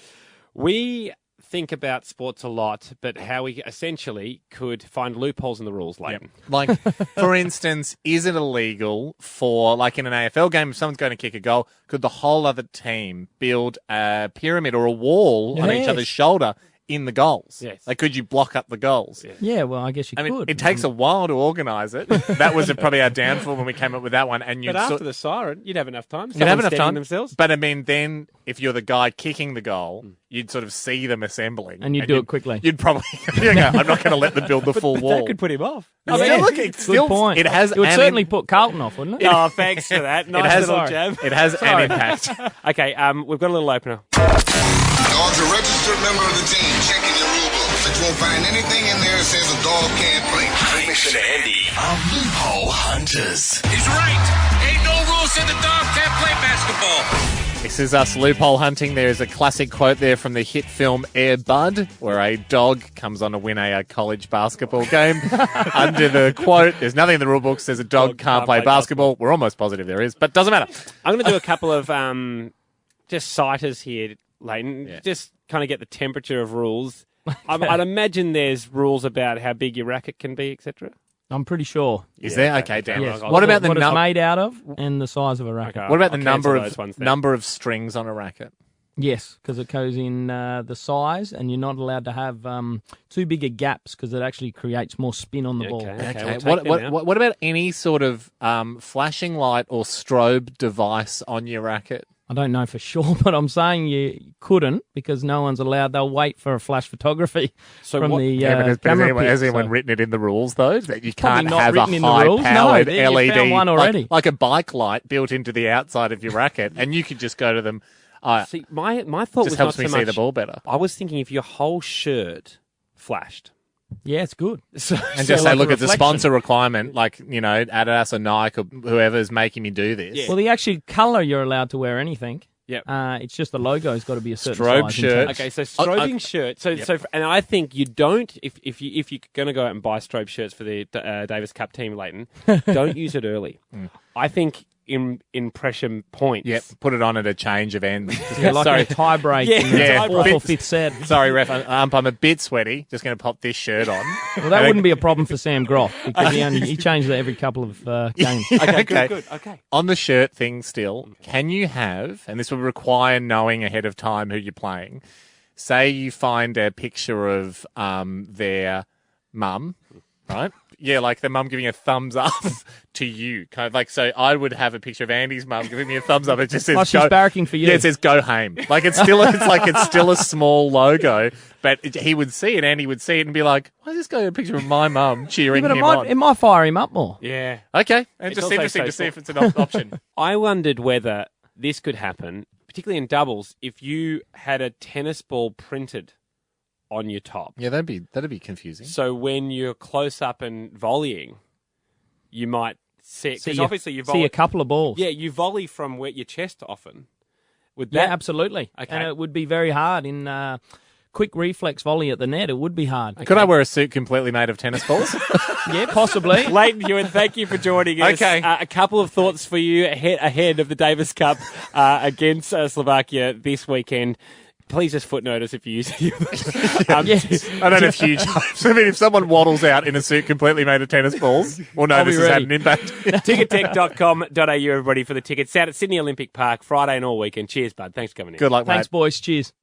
Speaker 1: We think about sports a lot, but how we essentially could find loopholes in the rules, Leighton.
Speaker 5: Yep. Like, for instance, is it illegal for, like in an AFL game, if someone's going to kick a goal, could the whole other team build a pyramid or a wall on each other's shoulder in the goals?
Speaker 1: Yes.
Speaker 5: Like, could you block up the goals?
Speaker 1: Yes.
Speaker 9: Yeah, well, I guess you could.
Speaker 5: I mean, it takes a while to organise it. That was probably our downfall when we came up with that one. And
Speaker 1: but after the siren, you'd have enough time.
Speaker 5: You'd have enough time.
Speaker 1: Themselves.
Speaker 5: But I mean, then if you're the guy kicking the goal, you'd sort of see them assembling.
Speaker 9: And you'd do it quickly.
Speaker 5: You'd probably go, I'm not going to let them build the full wall.
Speaker 1: That could put him off.
Speaker 5: I mean, look, it's still,
Speaker 9: good point.
Speaker 5: It has.
Speaker 9: It would certainly put Carlton off, wouldn't it?
Speaker 1: Oh, thanks for that. Nice little jab.
Speaker 5: It has an impact.
Speaker 1: Okay, we've got a little opener.
Speaker 2: Dog's a registered member of the team. Checking your rule book, but you won't find anything in there that says a dog can't play.
Speaker 3: Hamish and Andy are Loophole Hunters.
Speaker 4: He's right. Ain't no rules said the dog can't play basketball.
Speaker 5: This is us loophole hunting. There is a classic quote there from the hit film Air Bud, where a dog comes on to win a college basketball game. Under the quote, there's nothing in the rule book that says a dog can't play basketball. We're almost positive there is, but doesn't matter.
Speaker 1: I'm going to do a couple of just citers here, Leighton, just kind of get the temperature of rules. I'd imagine there's rules about how big your racket can be, etc.
Speaker 9: I'm pretty sure.
Speaker 5: Is there? Okay, damn.
Speaker 9: Yes.
Speaker 5: What about
Speaker 9: what it's made out of and the size of a racket?
Speaker 1: Okay,
Speaker 5: what about the
Speaker 1: I'll
Speaker 5: number of strings on a racket?
Speaker 9: Yes, because it goes in the size, and you're not allowed to have too bigger gaps because it actually creates more spin on the ball.
Speaker 5: Okay. What about any sort of flashing light or strobe device on your racket?
Speaker 9: I don't know for sure, but I'm saying you couldn't because no one's allowed. They'll wait for a flash photography from the camera
Speaker 5: has anyone written it in the rules, though, that you can't have a
Speaker 9: high-powered
Speaker 5: LED,
Speaker 9: found one already.
Speaker 5: Like a bike light built into the outside of your racket, and you could just go to them.
Speaker 1: See, my thought
Speaker 5: just
Speaker 1: was
Speaker 5: helps
Speaker 1: not
Speaker 5: me
Speaker 1: so
Speaker 5: see
Speaker 1: much,
Speaker 5: the ball better.
Speaker 1: I was thinking if your whole shirt flashed.
Speaker 9: Yeah, it's good.
Speaker 5: And just say, look, it's a sponsor requirement, like, Adidas or Nike or whoever's making me do this.
Speaker 9: Yeah. Well, the actual colour you're allowed to wear anything.
Speaker 1: Yep.
Speaker 9: It's just the logo's got to be a certain
Speaker 5: Strobe
Speaker 9: size.
Speaker 5: shirt.
Speaker 1: Okay, so strobing shirt. So, and I think you don't. If you're going to go out and buy strobe shirts for the Davis Cup team, Leighton, don't use it early. I think in pressure points.
Speaker 5: Yep, put it on at a change of ends.
Speaker 9: Like a tie break in the fourth or fifth set.
Speaker 5: Sorry, ref, I'm a bit sweaty. Just going to pop this shirt on.
Speaker 9: Well, that wouldn't be a problem for Sam Groff because he changed it every couple of games.
Speaker 1: Okay, good. Okay.
Speaker 5: On the shirt thing still, can you have, and this would require knowing ahead of time who you're playing, say you find a picture of their mum, right? Yeah, like the mum giving a thumbs up to you. Kind of like, so I would have a picture of Andy's mum giving me a thumbs up. It just says,
Speaker 9: she's barracking for you.
Speaker 5: Yeah, it says go home. Like it's still a small logo, but he would see it, Andy would see it and be like, why is this guy a picture of my mum cheering him on?
Speaker 9: It might fire him up more.
Speaker 1: Yeah.
Speaker 5: Okay. And it's just interesting to see if it's an option.
Speaker 1: I wondered whether this could happen, particularly in doubles, if you had a tennis ball printed on your top.
Speaker 5: Yeah, that'd be confusing.
Speaker 1: So when you're close up and volleying, you might see, because obviously you volley,
Speaker 9: see a couple of balls.
Speaker 1: Yeah, you volley from your chest often. Would that?
Speaker 9: Yeah, absolutely.
Speaker 1: Okay.
Speaker 9: And it would be very hard in quick reflex volley at the net. It would be hard.
Speaker 5: Could I wear a suit completely made of tennis balls?
Speaker 9: Yeah, possibly.
Speaker 1: Leighton Hewitt, thank you for joining us.
Speaker 5: Okay.
Speaker 1: A couple of thoughts for you ahead of the Davis Cup against Slovakia this weekend. Please just footnote us if you use it.
Speaker 9: Yes.
Speaker 5: I don't have huge hopes. I mean, if someone waddles out in a suit completely made of tennis balls, we'll know this has had an impact.
Speaker 1: Tickettech.com.au, everybody, for the tickets. Out at Sydney Olympic Park, Friday and all weekend. Cheers, bud. Thanks for coming in.
Speaker 5: Good luck, mate.
Speaker 9: Thanks, boys. Cheers.